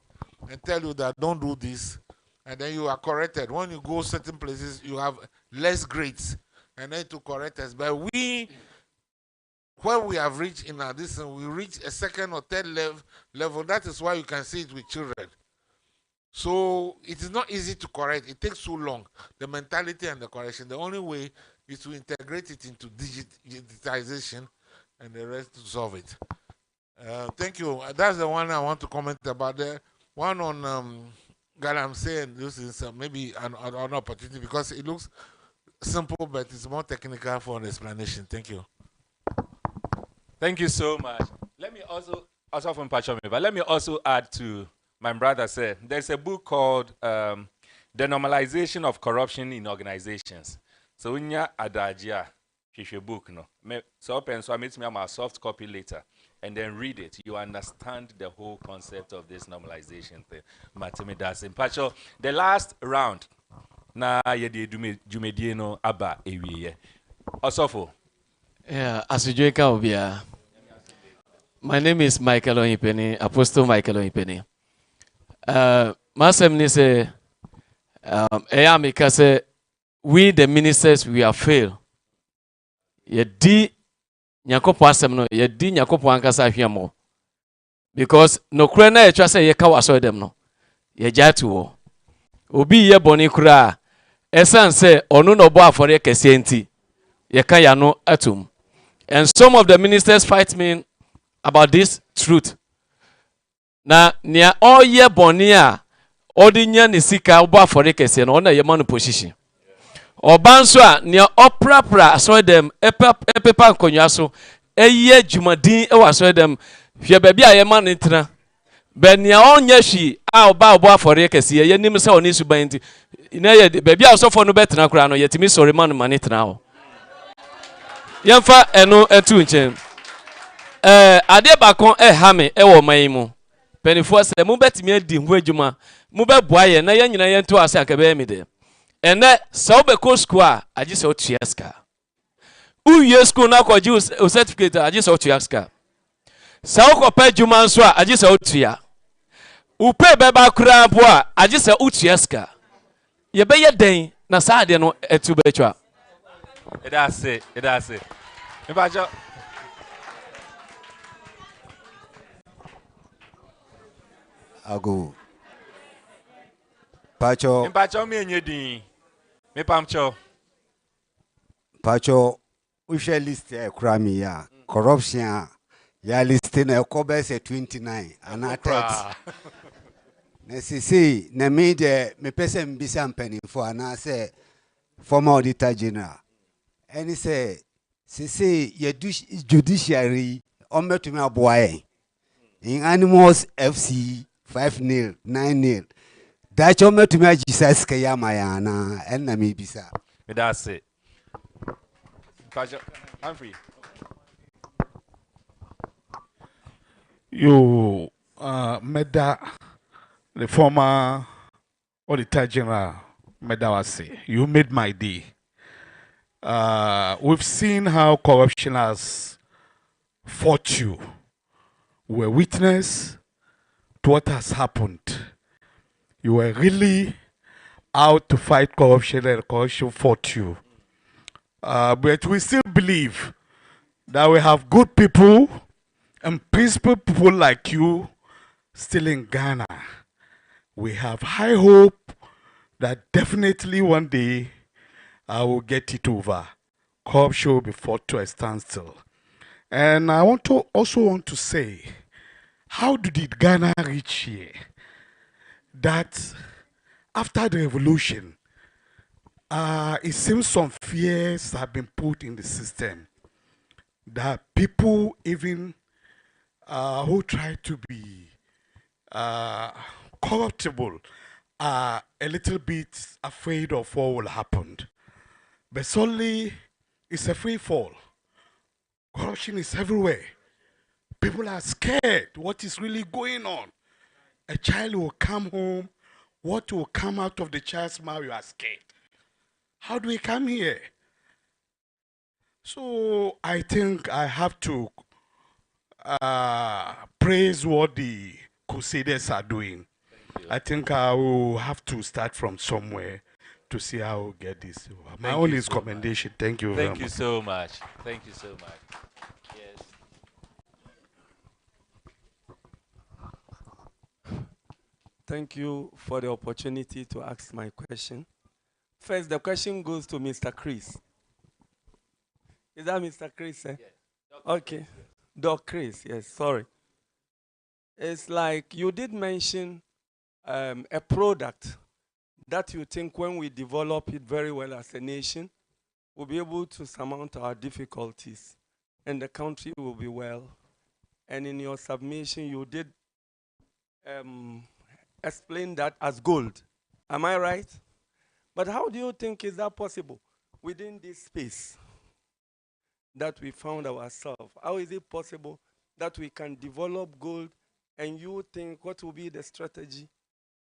and tell you that don't do this, and then you are corrected. When you go certain places, you have less grades, and then to correct us. But where we have reached in our distance, we reach a second or third level. That is why you can see it with children. So it is not easy to correct. It takes too long. The mentality and the correction. The only way is to integrate it into digitization and the rest to solve it. Thank you. That's the one I want to comment about. The one on Galamsey, and this is maybe an opportunity because it looks simple, but it's more technical for an explanation. Thank you. Thank you so much. Let me also from Pachomi, but let me also add to my brother said. There's a book called The Normalization of Corruption in Organizations. So when you adagia, a book, no. So open, so I made me a soft copy later, and then read it. You understand the whole concept of this normalization thing. Matimi das in Pacho. The last round. Na yedi jumedieno aba ewiye. Osofo. Yeah, Asujeka Obia. My name is Michael Ohipeni, Apostle Michael Ohipeni. Masem ni say, because we the ministers we have failed. Yedi nyakopo asem no, yedi nyakopo ankasa hwemo. Because no krena etwa say ye ka waso dem no. Ye jatu wo. Obi ye boni kura. Esan say onu no bo afore kese enti. Ye ka ya no atum. And some of the ministers fight me about this truth. Na nia all ye bonia odinya ni sika obo afore kese no na ye manu position. Obanso a nia oprapra so dem epepa nkonwa so ɛyɛ dwumadin ɛwɔ asɔre dɛm hwɛ baabi a yɛma ne tena bɛnea ɔnyɛ hwi a ɔba ɔbɔ afɔre kɛseɛ yɛnim sɛ ɔne suban nti na yɛ baabi a ɔsɔfoɔ no bɛtena koraa no yɛtumi sɔre ma no ma ne tena hɔ yɛmfa ɛno ɛto nkyɛn adeɛ baako ɛha me ɛwɔ ɔman yi mu panifoɔ sɛ mobɛtumi adi ho adwuma mobɛboa yɛn na yɛn nyinaa yɛnto ase anka bɛyɛ me dɛ ɛnɛ sɛ wobɛkɔ school a agye sɛ wotua sika wowie school no akɔgye wo certificate a agye sɛ wotua sika sɛ wokɔpɛ adwuma nso a agye sɛ wotua wopɛ bɛba koraa mpo a agye sɛ wotua sika yɛbɛyɛ dɛn na saa adeɛ no ɛtu bɛtwa ɛda ase mepakyɛ ago pacho me enye din me pamcho pacho ushe list e kura mi ya corruption ya list na ekobe se 29 ana 30 na sisi na me de me pese mbisa mpanimfo ana se former auditor general any say sisi ye judiciary ometumi aboaye in animals fc 5-0 9-0 dacho metumi ajisa sika ya mayana enna me bisa me da say I'm free. You Meda, the former Auditor General Meda was say, you made my day. We've seen how corruption has fought you. We're witness to what has happened. You were really out to fight corruption and corruption fought you. But we still believe that we have good people and peaceful people like you still in Ghana. We have high hope that definitely one day I will get it over. Corruption will be fought to a standstill. And I also want to say, how did Ghana reach here? That after the revolution, it seems some fears have been put in the system that people even who try to be corruptible are a little bit afraid of what will happen. But suddenly, it's a free fall. Corruption is everywhere. People are scared what is really going on. A child will come home, what will come out of the child's mouth, you are scared. How do we come here? So I think I have to praise what the Crusaders are doing. I think I will have to start from somewhere to see how we'll get this. My only commendation. Thank you very much. Thank you so much. Thank you so much. Yes. Thank you for the opportunity to ask my question. First, the question goes to Mr. Chris. Is that Mr. Chris? Eh? Yes. Okay. Doc Chris, yes, sorry. It's like you did mention a product that you think when we develop it very well as a nation, we'll be able to surmount our difficulties and the country will be well. And in your submission, you did explain that as gold. Am I right? But how do you think is that possible within this space that we found ourselves? How is it possible that we can develop gold and you think what will be the strategy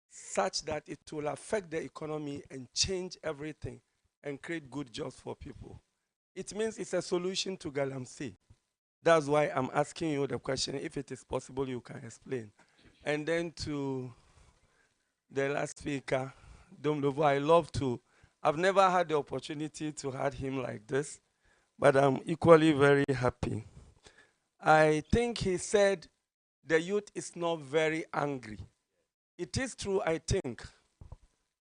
such that it will affect the economy and change everything and create good jobs for people? It means it's a solution to Galamsey. That's why I'm asking you the question. If it is possible, you can explain. And then to the last speaker, Dom Lovo, I've never had the opportunity to have him like this, but I'm equally very happy. I think he said the youth is not very angry. It is true, I think,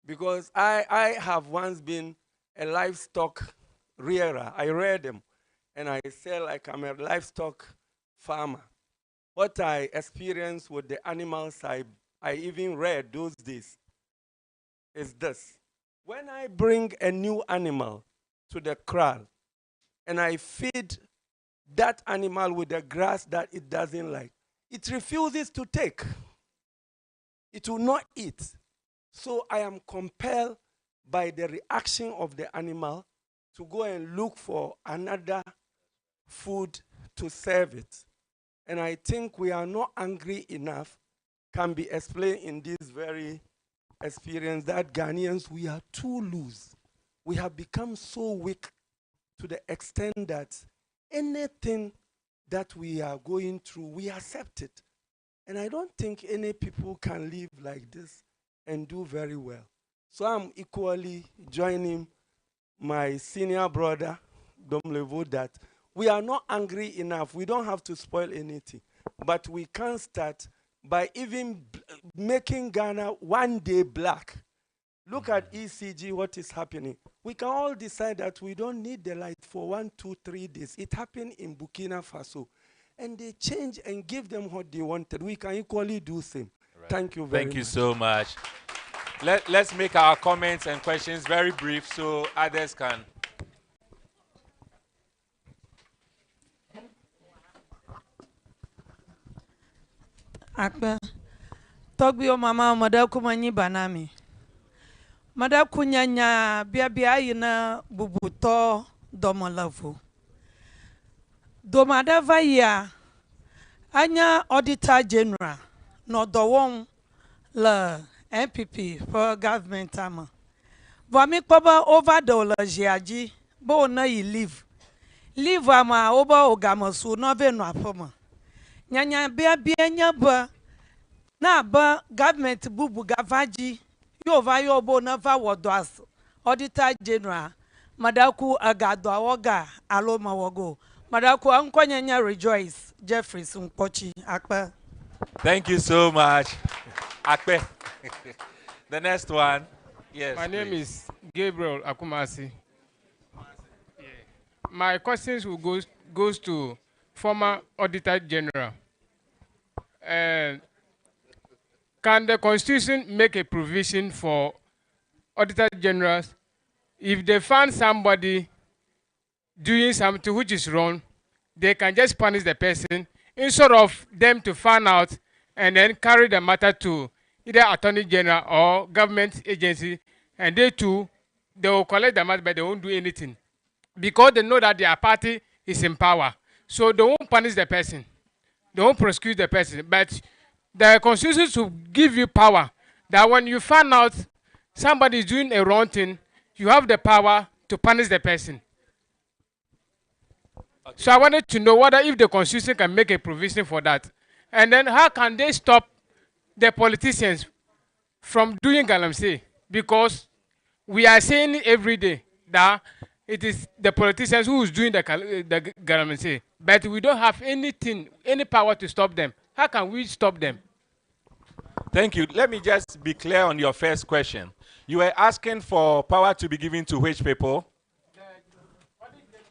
because I have once been a livestock rearer. I rear them, and I say like I'm a livestock farmer. What I experienced with the animals I even read those days is this. When I bring a new animal to the kraal and I feed that animal with the grass that it doesn't like. It refuses to take. It will not eat. So I am compelled by the reaction of the animal to go and look for another food to serve it. And I think we are not angry enough, can be explained in this very experience that Ghanaians, we are too loose. We have become so weak to the extent that anything that we are going through, we accept it. And I don't think any people can live like this and do very well. So I'm equally joining my senior brother, Dom Levo, that we are not angry enough. We don't have to spoil anything. But we can start by even making Ghana one day black. Look at ECG, what is happening. We can all decide that we don't need the light for 1, 2, 3 days. It happened in Burkina Faso. And they change and give them what they wanted. We can equally do the same. Right. Thank you very much. Thank you so much. Let's make our comments and questions very brief so others can. Akpa Togbio mama madaku manyi banami madaku nyanya bia yina bubuto domolavu domadava ya anya auditor general no dowon la MPP for government ama vami kpoba over the jiaji bo na yi leave ama oba ogamasu no ve no afoma nyanya bia nya ba na ba government bubu gavaji yo va yo bo na va wodo as auditor general madaku agado awoga aloma wogo madaku ankwanyanya rejoice Jeffries Nkpochi Akpa. Thank you so much. Akpe. The next one. Yes. My name is Gabriel Akumasi. Yeah. My questions will goes to former Auditor General. Can the Constitution make a provision for Auditor Generals if they find somebody doing something which is wrong, they can just punish the person instead of them to find out and then carry the matter to either Attorney General or government agency, and they too, they will collect the matter, but they won't do anything because they know that their party is in power. So they won't punish the person. They won't prosecute the person. But the Constitution should give you power that when you find out somebody is doing a wrong thing, you have the power to punish the person. Okay. So I wanted to know whether if the Constitution can make a provision for that. And then how can they stop the politicians from doing galamsey? Because we are saying every day that it is the politicians who is doing the galamsey, but we don't have anything, any power to stop them. How can we stop them? Thank you. Let me just be clear on your first question. You were asking for power to be given to which people?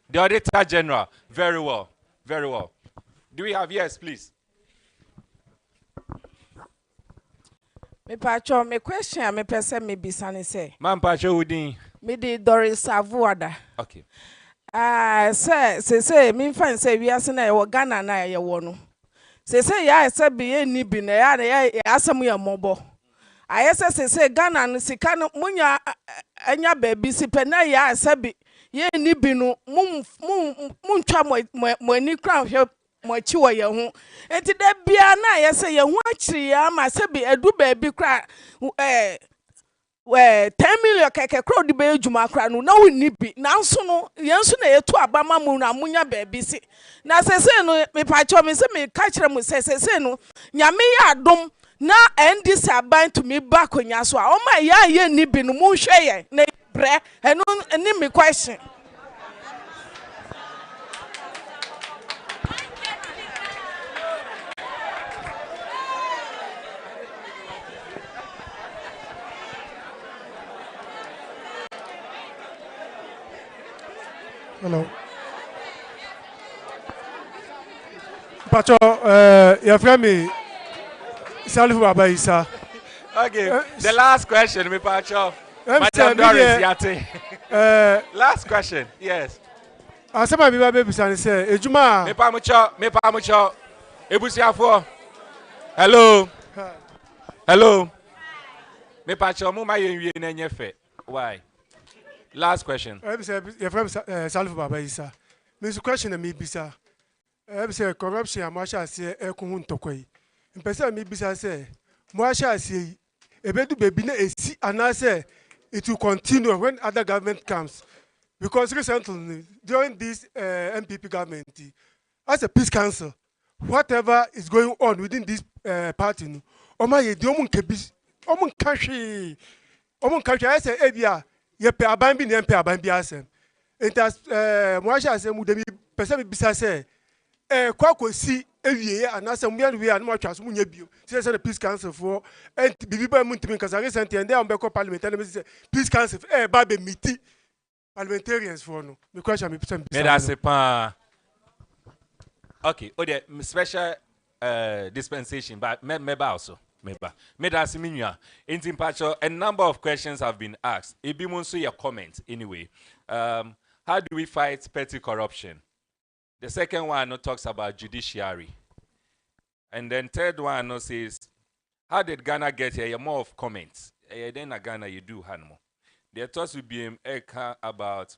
The Auditor General. Very well. Very well. Do we have? Yes, please. Me pacho me question me person me bisane say. Man pacho udin. Me di Doris Avuada. Okay. Say me fan say we ase na e Ghana na ye wo no. Say ya say be ye ni bi na ya asem ye mobo. Ayese say Ghana no sika no munya anya ba bi si pe na ya say bi ye ni bi no mun twa mo ani kran hwe mo chi wo ye ho enti da bia na ayese ye ho akiri ya ma say bi edu ba bi kra 10 million keke crowd be ejuma kra no na woni bi na nso no yenso na yetu abama mu na munya ba bi si na sese no me pa cho me se me ka kire mu sese no nyame ya adom na endi saban to me back onya so a o ma ya ye ni bi no mu hwe ye na bre eno ni me question. Hello. Pacho, your friend me, Salif Baba Isa. Okay, the last question, me Pacho. Madam Doris Yate. Last question, yes. Asama bi ba be bisa ne say ejuma. Me pa mo cho. Ebusiafo. Hello. Hello. Me pa cho mo ma yenwie na nyefe. Why? Last question. Your friend Salifu Baba Isa. Miss question me bisa. Say corruption amasha say ekun ntokoi. Mpesa me bisa say mo asha say ebedu baby na esi anase it will continue when other government comes. Because recently during this MPP government as a peace council, whatever is going on within this party, omaye di omun kebi omun country I say ebia ye pe aban bi ne pe aban bi asem. It has mo asha say mu de mi pese mi bisa say kwakosi ewie anase mu yan wie an mo atwa so mu nya bio. Say the peace council for and bibi ba mu ntimi kasa recently and they on be parliament and me say peace council ba be meeting parliamentarians for no. Me question me bisa. Me da se pa. Okay, the special dispensation, but meba also. Me da se minua. In Pacho, a number of questions have been asked. Ebi mo nso your comment anyway. How do we fight petty corruption? The second one no talks about judiciary. And then third one no says, how did Ghana get here? You're more of comments. Then in Ghana you do Hanmo. The thoughts will be about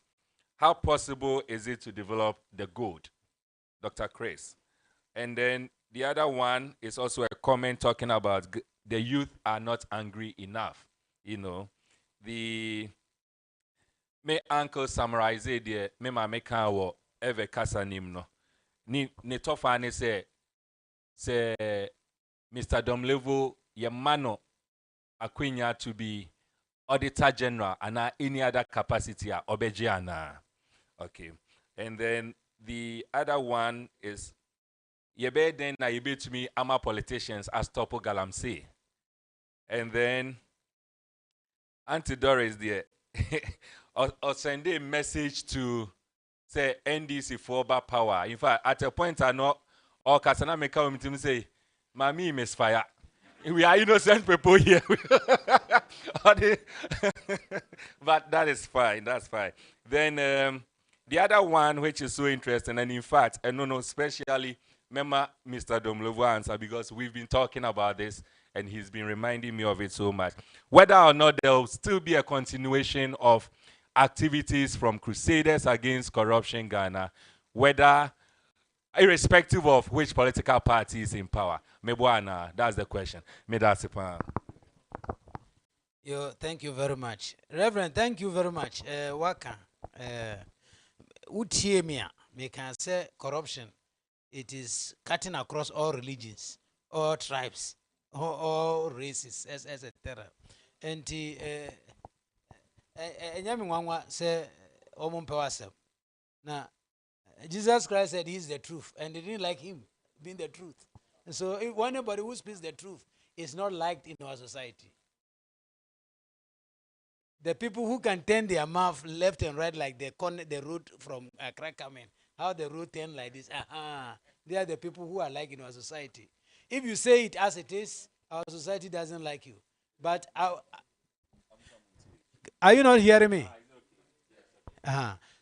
how possible is it to develop the gold, Dr. Chris. And then the other one is also a comment talking about the youth are not angry enough. You know, me uncle summarize it there, me mama can ever kasa nim no. Ni tofa ne say Mr. Domlevo ye mano akwinya to be Auditor General and any other capacity obejiana. Okay. And then the other one is yebe then na yebe to me ama politicians as Topo Galamsey. And then Auntie Doris there or send a message to say NDC for power. In fact, at a point I know or Kasana make come to me say, Mami misfire. We are innocent people here. But that is fine. That's fine. Then the other one, which is so interesting, and in fact, and no, especially, remember Mr. Domlovo answer because we've been talking about this and he's been reminding me of it so much. Whether or not there will still be a continuation of activities from Crusaders against corruption Ghana, whether irrespective of which political party is in power. Mebuana, that's the question. Yo, thank you very much. Reverend, thank you very much. Waka. Utiemia, me can say corruption. It is cutting across all religions, all tribes, all races, etc. And Nyamingwangwa say Omumpewasem. Now Jesus Christ said he is the truth, and they didn't like him being the truth. And so if anybody who speaks the truth is not liked in our society. The people who can turn their mouth left and right like the road from Accra coming, how the road turn like this, they are the people who are liked in our society. If you say it as it is, our society doesn't like you. But are you not hearing me?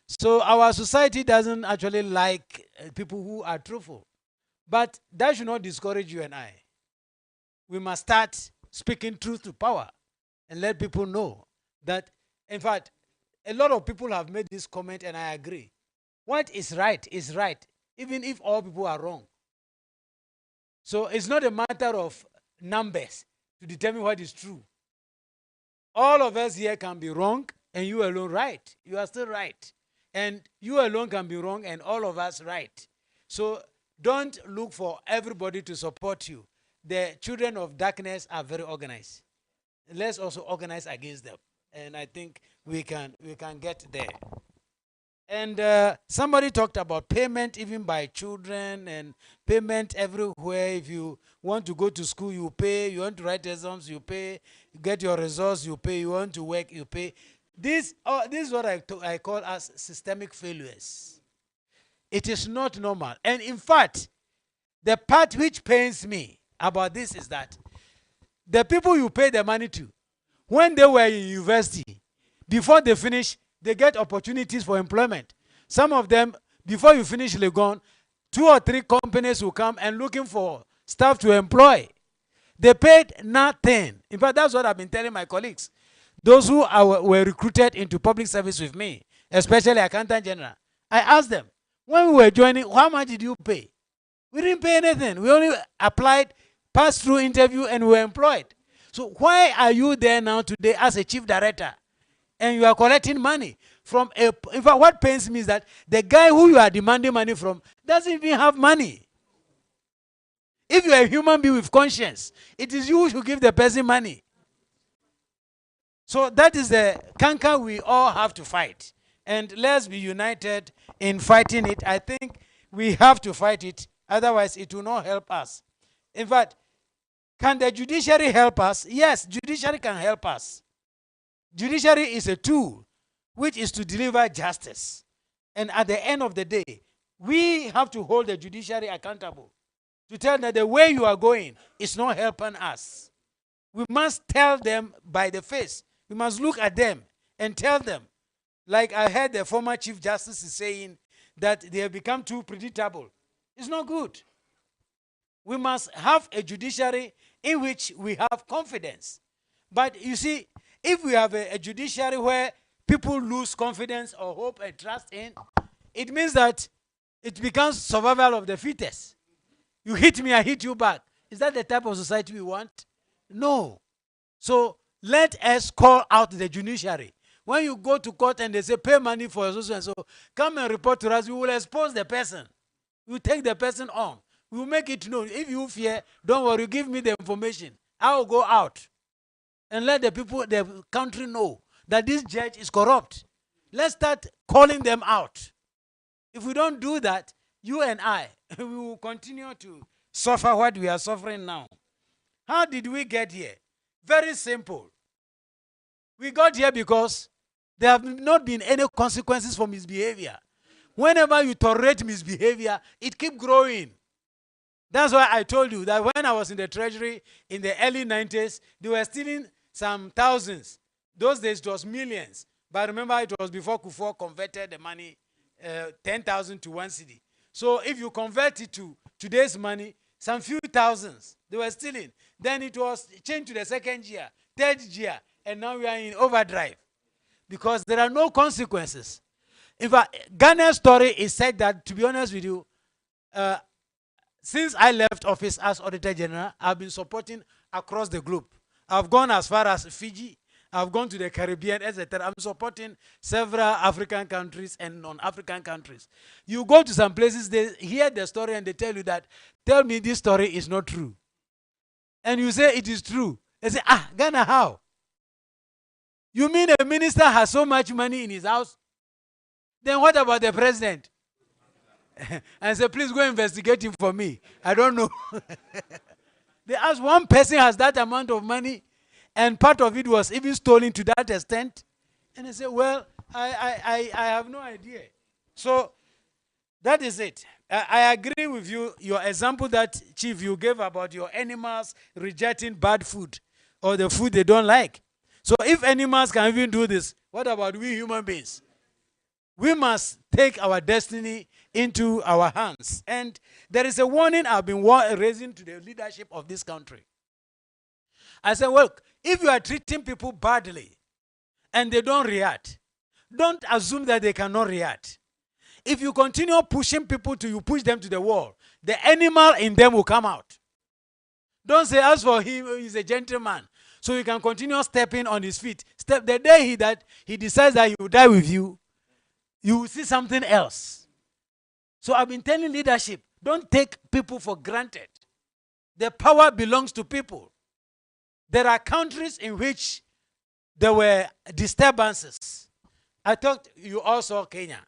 So our society doesn't actually like people who are truthful. But that should not discourage you and I. We must start speaking truth to power and let people know that, in fact, a lot of people have made this comment and I agree. What is right, even if all people are wrong. So it's not a matter of numbers to determine what is true. All of us here can be wrong and you alone right. You are still right. And you alone can be wrong and all of us right. So don't look for everybody to support you. The children of darkness are very organized. Let's also organize against them. And I think we can get there. And somebody talked about payment even by children and payment everywhere. If you want to go to school, you pay. You want to write exams, you pay. You get your results, you pay. You want to work, you pay. This is what I call as systemic failures. It is not normal. And in fact, the part which pains me about this is that the people you pay the money to, when they were in university, before they finish, they get opportunities for employment. Some of them, before you finish Legon, 2 or 3 companies will come and looking for staff to employ. They paid nothing. In fact, that's what I've been telling my colleagues. Those who were recruited into public service with me, especially Accountant General, I asked them, when we were joining, how much did you pay? We didn't pay anything. We only applied, passed through interview, and we were employed. So why are you there now today as a chief director and you are collecting money from a, in fact, what pains me is that the guy who you are demanding money from doesn't even have money. If you are a human being with conscience, it is you who should give the person money. So that is the canker we all have to fight. And let's be united in fighting it. I think we have to fight it. Otherwise, it will not help us. In fact, can the judiciary help us? Yes, judiciary can help us. Judiciary is a tool which is to deliver justice. And at the end of the day, we have to hold the judiciary accountable to tell them the way you are going is not helping us. We must tell them by the face. We must look at them and tell them. Like I heard the former Chief Justice is saying that they have become too predictable. It's not good. We must have a judiciary in which we have confidence. But you see, if we have a judiciary where people lose confidence or hope and trust in, it means that it becomes survival of the fittest. You hit me, I hit you back. Is that the type of society we want? No. So let us call out the judiciary. When you go to court and they say pay money for so and so, come and report to us. We will expose the person. We will take the person on. We will make it known. If you fear, don't worry, give me the information. I will go out and let the people, the country know that this judge is corrupt. Let's start calling them out. If we don't do that, you and I, we will continue to suffer what we are suffering now. How did we get here? Very simple. We got here because there have not been any consequences for misbehavior. Whenever you tolerate misbehavior, it keeps growing. That's why I told you that when I was in the treasury in the early 90s, they were stealing some thousands. Those days it was millions. But remember, it was before Kufuor converted the money, 10,000 to 1 cedi. So if you convert it to today's money, some few thousands they were stealing. Then it was changed to the second year, third year, and now we are in overdrive because there are no consequences. In fact, Ghana's story is said that, to be honest with you, since I left office as Auditor General, I've been supporting across the globe. I've gone as far as Fiji. I've gone to the Caribbean, etc. I'm supporting several African countries and non-African countries. You go to some places, they hear the story and they tell you that, tell me this story is not true. And you say it is true. They say, Ghana, how? You mean a minister has so much money in his house? Then what about the president? And say, please go investigate him for me. I don't know. They ask one person has that amount of money, and part of it was even stolen to that extent. And they say, well, I have no idea. So that is it. I agree with you. Your example that, Chief, you gave about your animals rejecting bad food or the food they don't like. So if animals can even do this, what about we human beings? We must take our destiny into our hands. And there is a warning I've been raising to the leadership of this country. I said, well, if you are treating people badly and they don't react, don't assume that they cannot react. If you continue pushing people till you push them to the wall, the animal in them will come out. Don't say, as for him, he's a gentleman, so you can continue stepping on his feet. The day he decides that he will die with you, you will see something else. So I've been telling leadership, don't take people for granted. The power belongs to people. There are countries in which there were disturbances. I thought you all saw Kenya.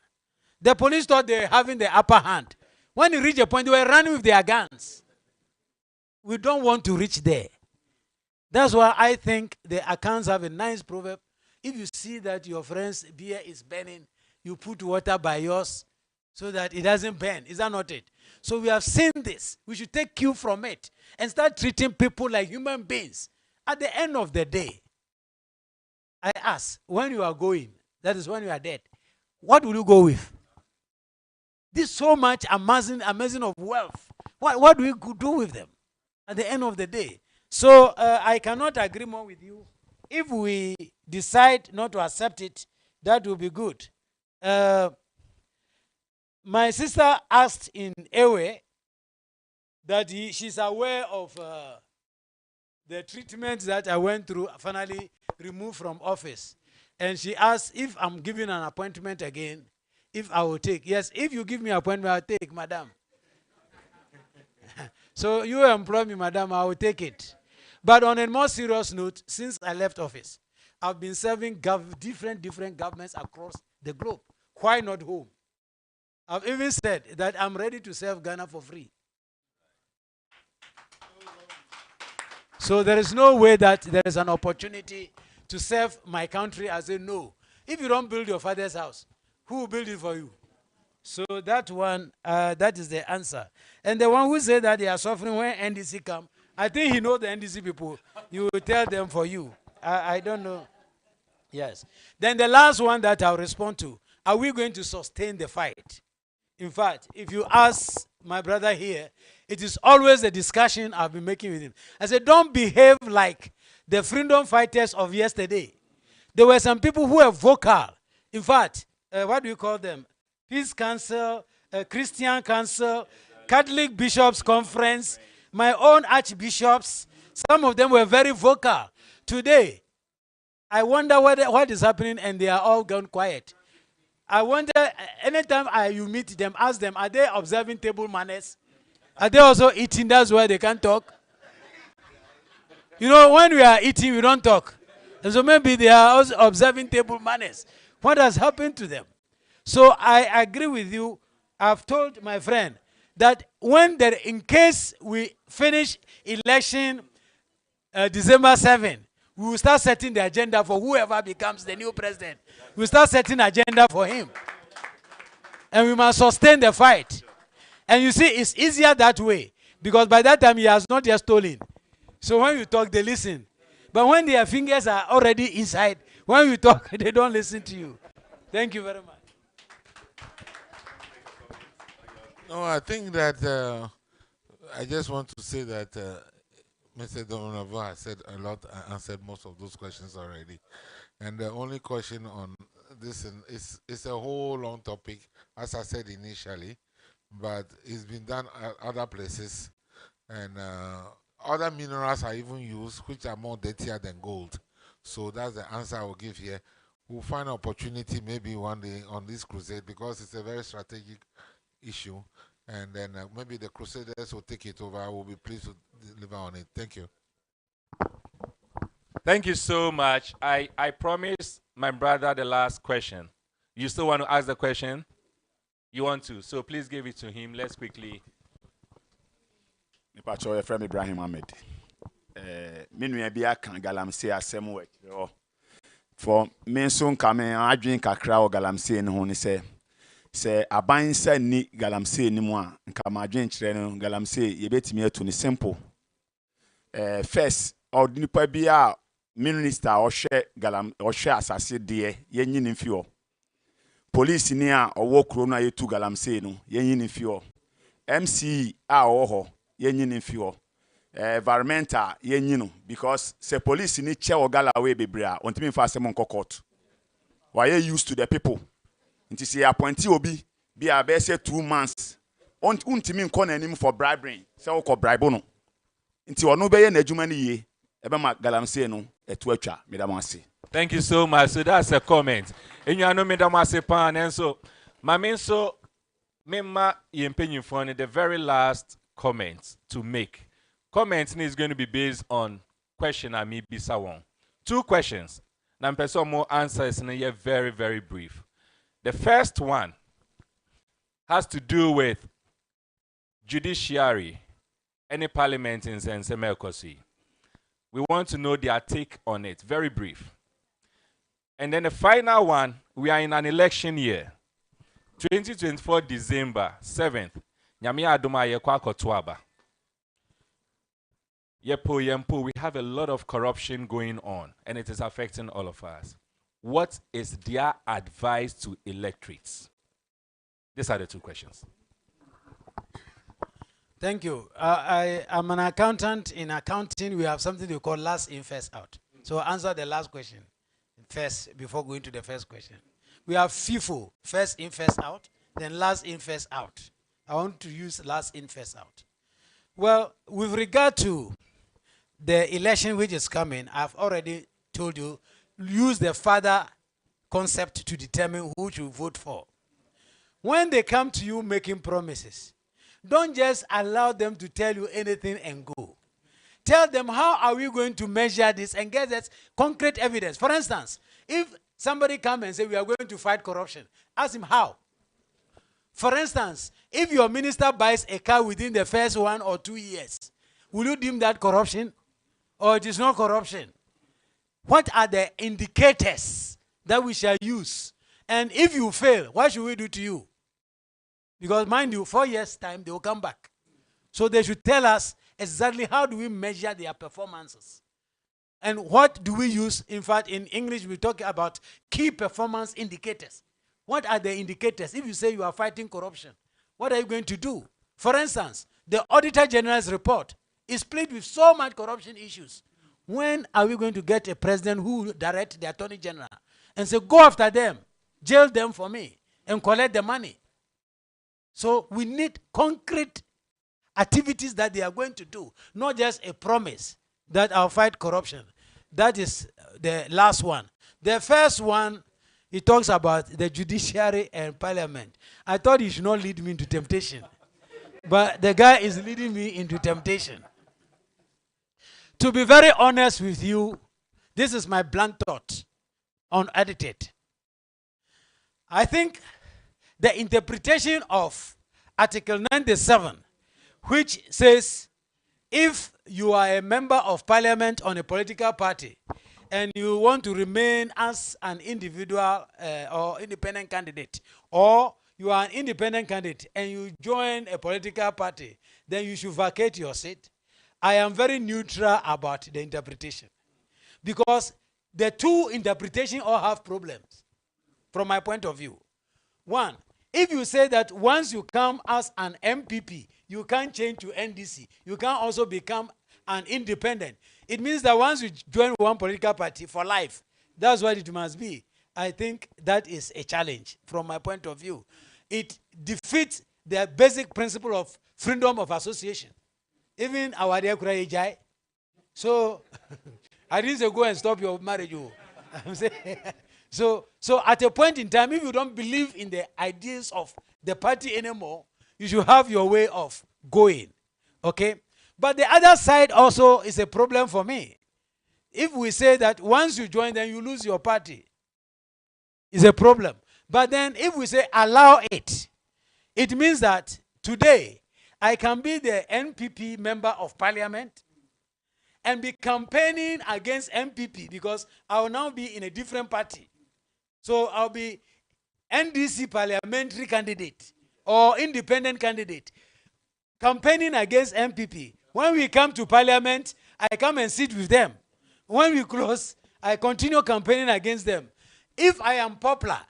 The police thought they were having the upper hand. When it reached a point, they were running with their guns. We don't want to reach there. That's why I think the accounts have a nice proverb. If you see that your friend's beer is burning, you put water by yours so that it doesn't burn. Is that not it? So we have seen this. We should take cue from it and start treating people like human beings. At the end of the day, I ask, when you are going, that is when you are dead, what will you go with? This so much amazing of wealth. What do we do with them at the end of the day? So I cannot agree more with you. If we decide not to accept it, that will be good. My sister asked in Ewe that she's aware of the treatment that I went through, finally removed from office. And she asked if I'm given an appointment again, if I will take. Yes, if you give me an appointment, I'll take, madam. So you employ me, madam, I will take it. But on a more serious note, since I left office, I've been serving different governments across the globe. Why not home? I've even said that I'm ready to serve Ghana for free. So there is no way that there is an opportunity to serve my country. I say no. If you don't build your father's house, who will build it for you? So that one, that is the answer. And the one who said that they are suffering when NDC come, I think he knows the NDC people. You will tell them for you. I don't know. Yes. Then the last one that I'll respond to, are we going to sustain the fight? In fact, if you ask my brother here, it is always a discussion I've been making with him. I said, don't behave like the freedom fighters of yesterday. There were some people who were vocal. In fact, what do you call them? Peace Council, Christian Council, Catholic Bishops Conference, my own archbishops. Some of them were very vocal. Today, I wonder what is happening, and they are all gone quiet. I wonder, anytime you meet them, ask them, are they observing table manners? Are they also eating? That's why they can't talk. You know, when we are eating, we don't talk. And so maybe they are also observing table manners. What has happened to them? So I agree with you. I've told my friend that in case we finish election December 7, we will start setting the agenda for whoever becomes the new president. We will start setting agenda for him. And we must sustain the fight. And you see, it's easier that way. Because by that time, he has not yet stolen. So when you talk, they listen. But when their fingers are already inside, when you talk, they don't listen to you. Thank you very much. No, I think that I just want to say that Mr. Donovan has said a lot, answered most of those questions already. And the only question on this is a whole long topic, as I said initially, but it's been done at other places, and other minerals are even used, which are more dirtier than gold. So that's the answer I will give here. We'll find an opportunity maybe one day on this crusade, because it's a very strategic issue, and then maybe the Crusaders will take it over. I will be pleased to deliver on it. Thank you. Thank you so much. I promised my brother the last question. You still want to ask the question? You want to, so please give it to him. Let's quickly. Nipacho Efrem Ibrahim Ahmed. Minu bi aka galamsey asem wo akire. For me so nka me adwen kakra o galamsey ne ho ne se aban sa ni galamsey ni mu a nka ma adwen kire no galamsey ye betimi atu ni simple. First ordinipa bi a minister ohwe asase de ye nyini mfio. Police ni a owo kro na yetu galamsey no ye nyini mfio. MC a oho ye nyini mfio. Environmental ye nyino, because se police ni che ogalawe bebrea ontimi fa asem nko court. Why you used to the people? Nti se appointee obi bi a be say 2 months. Untimi nko na anim for bribery. Se wo ko bribe no. Nti ono be ye na adwuma ni ye. Ebe ma galamsey no etu atwa medamase. Thank you so much. So that's a comment. Enyano medamase pan and so maminso memma yempenyimfo the very last comment to make. Comment is going to be based on question I may be someone. 2 questions. Now, person more answers and they're very, very brief. The first one has to do with judiciary, any parliament in Semekosi. We want to know their take on it. Very brief. And then the final one, we are in an election year. 2024 December 7th. Nyame adoma yekwa kotwaba. Yempo, we have a lot of corruption going on, and it is affecting all of us. What is their advice to electorates? These are the two questions. Thank you. I am an accountant. In accounting, we have something we call last in, first out. So answer the last question first before going to the first question. We have FIFO, first in, first out, then last in, first out. I want to use last in, first out. Well, with regard to the election which is coming, I've already told you, use the father concept to determine who you vote for. When they come to you making promises, don't just allow them to tell you anything and go. Tell them, how are we going to measure this and get that concrete evidence? For instance, if somebody comes and says we are going to fight corruption, ask him how. For instance, if your minister buys a car within the first 1 or 2 years, will you deem that corruption? Or it is not corruption? What are the indicators that we shall use? And if you fail, what should we do to you? Because mind you, 4 years' time, they will come back. So they should tell us exactly how do we measure their performances. And what do we use? In fact, in English, we talk about key performance indicators. What are the indicators? If you say you are fighting corruption, what are you going to do? For instance, the Auditor General's report is plagued with so much corruption issues. When are we going to get a president who will direct the Attorney General and say, go after them, jail them for me, and collect the money? So we need concrete activities that they are going to do, not just a promise that I'll fight corruption. That is the last one. The first one, he talks about the judiciary and parliament. I thought he should not lead me into temptation. But the guy is leading me into temptation. To be very honest with you, this is my blunt thought, unedited. I think the interpretation of Article 97, which says if you are a member of parliament on a political party and you want to remain as an individual or independent candidate, or you are an independent candidate and you join a political party, then you should vacate your seat. I am very neutral about the interpretation, because the two interpretations all have problems from my point of view. One, if you say that once you come as an MPP, you can't change to NDC, you can also become an independent. It means that once you join one political party for life, that's what it must be. I think that is a challenge from my point of view. It defeats the basic principle of freedom of association. Even our dear Kurayijai. So, I didn't say go and stop your marriage. I'm saying, so at a point in time, if you don't believe in the ideas of the party anymore, you should have your way of going. Okay? But the other side also is a problem for me. If we say that once you join, then you lose your party, it's a problem. But then if we say allow it, it means that today I can be the NPP member of parliament and be campaigning against MPP because I will now be in a different party. So I'll be NDC parliamentary candidate or independent candidate campaigning against MPP. When we come to parliament, I come and sit with them. When we close, I continue campaigning against them. If I am popular,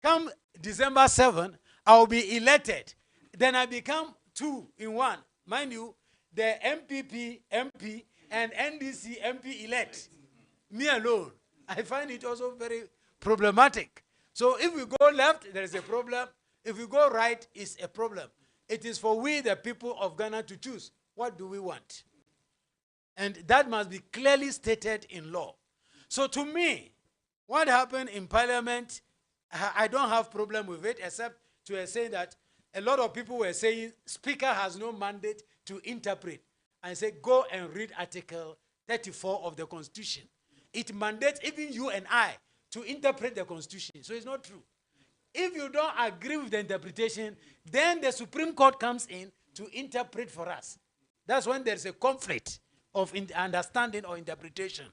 come December 7, I will be elected. Then I become 2 in 1. Mind you, the MPP, MP, and NDC MP elect. Me alone. I find it also very problematic. So if we go left, there is a problem. If we go right, it's a problem. It is for we, the people of Ghana, to choose. What do we want? And that must be clearly stated in law. So to me, what happened in parliament, I don't have problem with it, except to say that a lot of people were saying speaker has no mandate to interpret. And say, go and read Article 34 of the Constitution. It mandates even you and I to interpret the Constitution. So it's not true. If you don't agree with the interpretation, then the Supreme Court comes in to interpret for us. That's when there's a conflict of understanding or interpretation.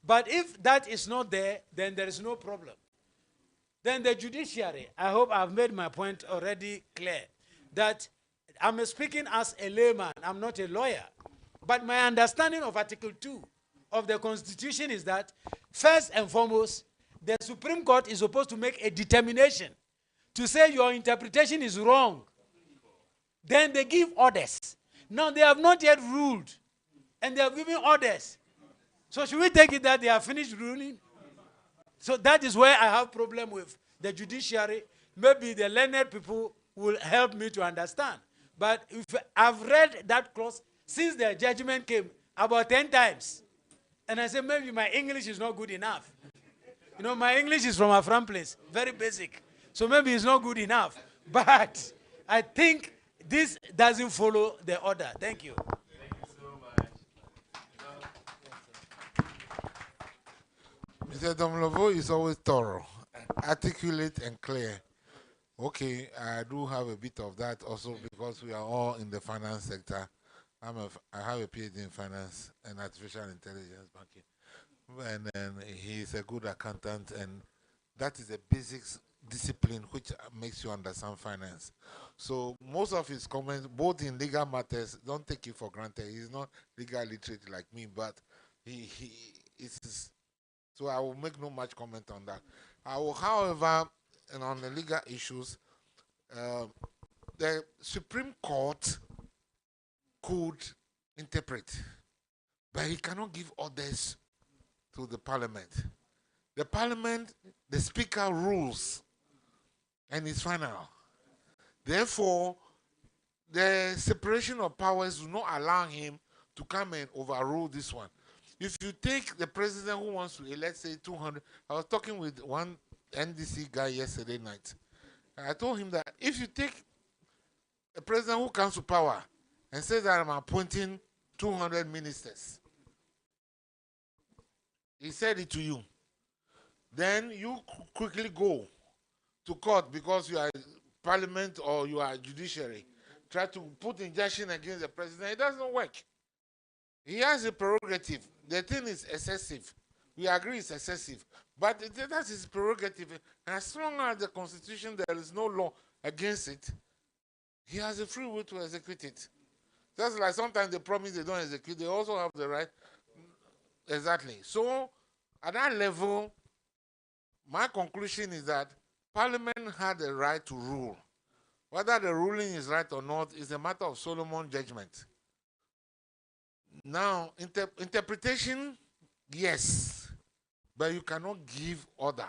But if that is not there, then there is no problem. Then the judiciary, I hope I've made my point already clear, that I'm speaking as a layman, I'm not a lawyer. But my understanding of Article 2 of the Constitution is that, first and foremost, the Supreme Court is supposed to make a determination to say your interpretation is wrong. Then they give orders. Now they have not yet ruled, and they have given orders. So should we take it that they have finished ruling? So that is where I have problem with the judiciary. Maybe the learned people will help me to understand. But if I've read that clause since the judgment came about 10 times, and I said maybe my English is not good enough. You know, my English is from a from place, very basic. So maybe it's not good enough. But I think this doesn't follow the order. Thank you. Thank you so much. Mr. Domlovo is always thorough, articulate, and clear. Okay, I do have a bit of that also because we are all in the finance sector. I have a PhD in finance and artificial intelligence banking. And then he's a good accountant, and that is a basic discipline which makes you understand finance. So most of his comments, both in legal matters, don't take it for granted. He's not legal literate like me, but he is. So I will make no much comment on that. I will, however, and on the legal issues, the Supreme Court could interpret, but he cannot give orders to the Parliament. The Parliament, the Speaker rules, and it's final. Therefore, the separation of powers will not allow him to come and overrule this one. If you take the president who wants to elect, say, 200, I was talking with one NDC guy yesterday night. I told him that if you take a president who comes to power and says that I'm appointing 200 ministers, he said it to you, then you quickly go to court because you are parliament or you are judiciary, try to put injunction against the president. It doesn't work. He has a prerogative. The thing is excessive. We agree it's excessive. But that is prerogative. And as long as the Constitution, there is no law against it, he has a free will to execute it. Just like sometimes they promise they don't execute, they also have the right. Exactly. So at that level, my conclusion is that Parliament had the right to rule. Whether the ruling is right or not is a matter of Solomon's judgment. Now, interpretation, yes, but you cannot give order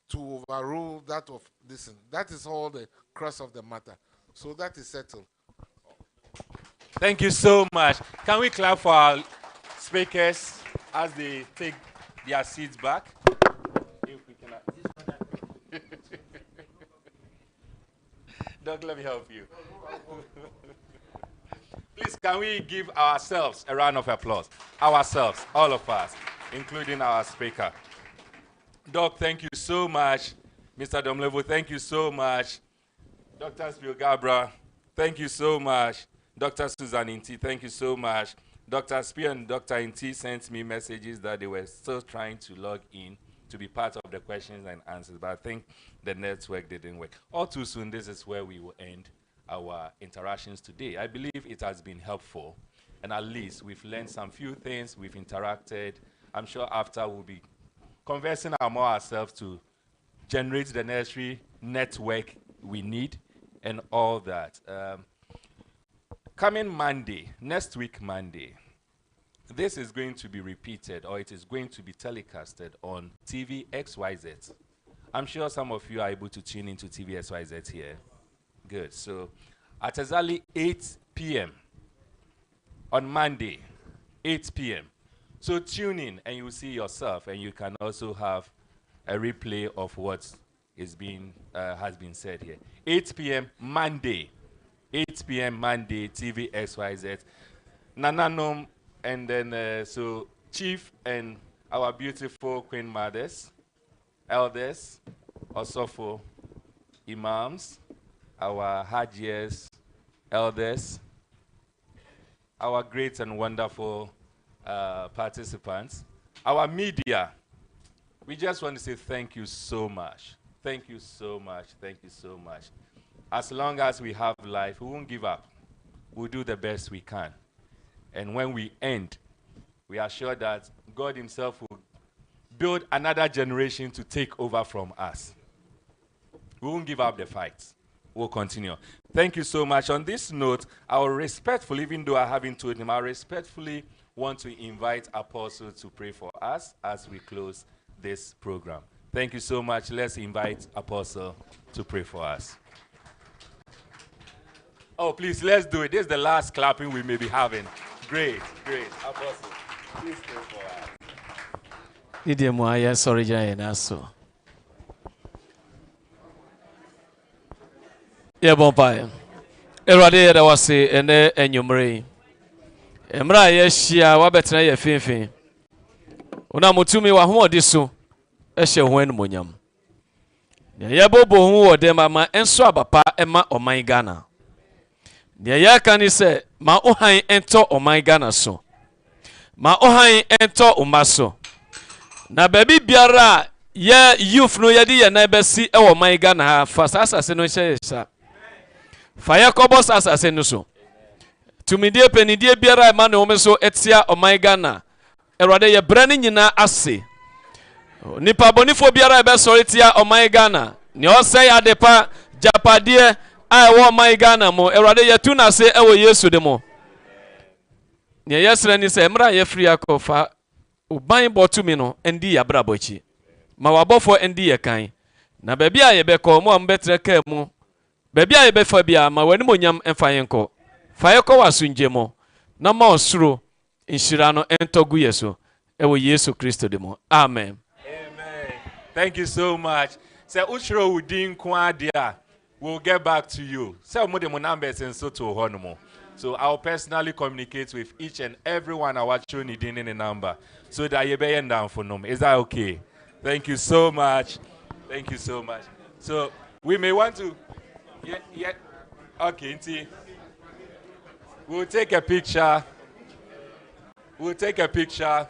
to overrule that of this. That is all the crux of the matter. So that is settled. Thank you so much. Can we clap for our speakers as they take their seats back? If we cannot. Doug, let me help you. Please, can we give ourselves a round of applause? Ourselves, all of us, including our speaker. Doc, thank you so much. Mr. Domlevo, thank you so much. Dr. Spielgabra, thank you so much. Dr. Susan Inti, thank you so much. Dr. Spear and Dr. Inti sent me messages that they were still trying to log in to be part of the questions and answers, but I think the network didn't work. All too soon, this is where we will end our interactions today. I believe it has been helpful, and at least we've learned some few things, we've interacted. I'm sure after we'll be conversing more ourselves to generate the necessary network we need and all that. Coming Monday, next week Monday, this is going to be repeated, or it is going to be telecasted on TV XYZ. I'm sure some of you are able to tune into TV XYZ here. Good. So at exactly 8 p.m. on Monday, 8 p.m. So tune in and you'll see yourself, and you can also have a replay of what is being has been said here. 8 p.m. Monday. 8 p.m. Monday, TV XYZ. Nananom, and then so Chief and our beautiful Queen Mothers, Elders, Osofo, Imams, our Hajias, Elders, our great and wonderful participants, our media. We just want to say thank you so much. Thank you so much. Thank you so much. As long as we have life, we won't give up. We'll do the best we can. And when we end, we are sure that God himself will build another generation to take over from us. We won't give up the fight. We'll continue. Thank you so much. On this note, I will respectfully, even though I haven't told him, I respectfully want to invite Apostle to pray for us as we close this program. Thank you so much. Let's invite Apostle to pray for us. Oh, please, let's do it. This is the last clapping we may be having. Great, great. Apostle, please pray for us. Sorry, Naso. Yeah, Bompire. Erade, there was a and your brain. Emra, yes, she are better than fin. Unamutumi wa huo diso. Eshe when munyam. Ya bobo huo demama enso abapa ema oman Ghana. Ya kani se ma ohan ento oman Ghana so. Ma ohan ento umaso. Na baby biara ye youth no yedi ye na besi e oman Ghana ha fa asase no hye sa. Fire kobos asase no so. Tumidie penidie biara ma no so etia oman Ghana. Erade ye brani nyina ase. Nipa bonifo biara ebe sori tia oman Ghana. Ni o say adepa japadie ai wo oman Ghana mo erade ye tu na se e wo Yesu de mo. Ni yesre ni se emra ye free akofa uban botumi no endi ya brabochi. Ma wabofo endi ye kan. Na baby a ye be ko mo ambetre ka mu. Baby a ye be fa bia ma wani monyam emfa yenko. Fa ye ko wasunje mo. Na ma osuro inshira no entogu yeso. Ewo Yesu Kristo de mo. Amen. Amen. Thank you so much. Say Ushro Udin Kwadia. We'll get back to you. Say mo de mo numbers and so to honomo. So I'll personally communicate with each and everyone I watch you needing in a number. So that you be down for them. Is that okay? Thank you so much. Thank you so much. So we may want to yeah. Okay, see. We'll take a picture. We'll take a picture.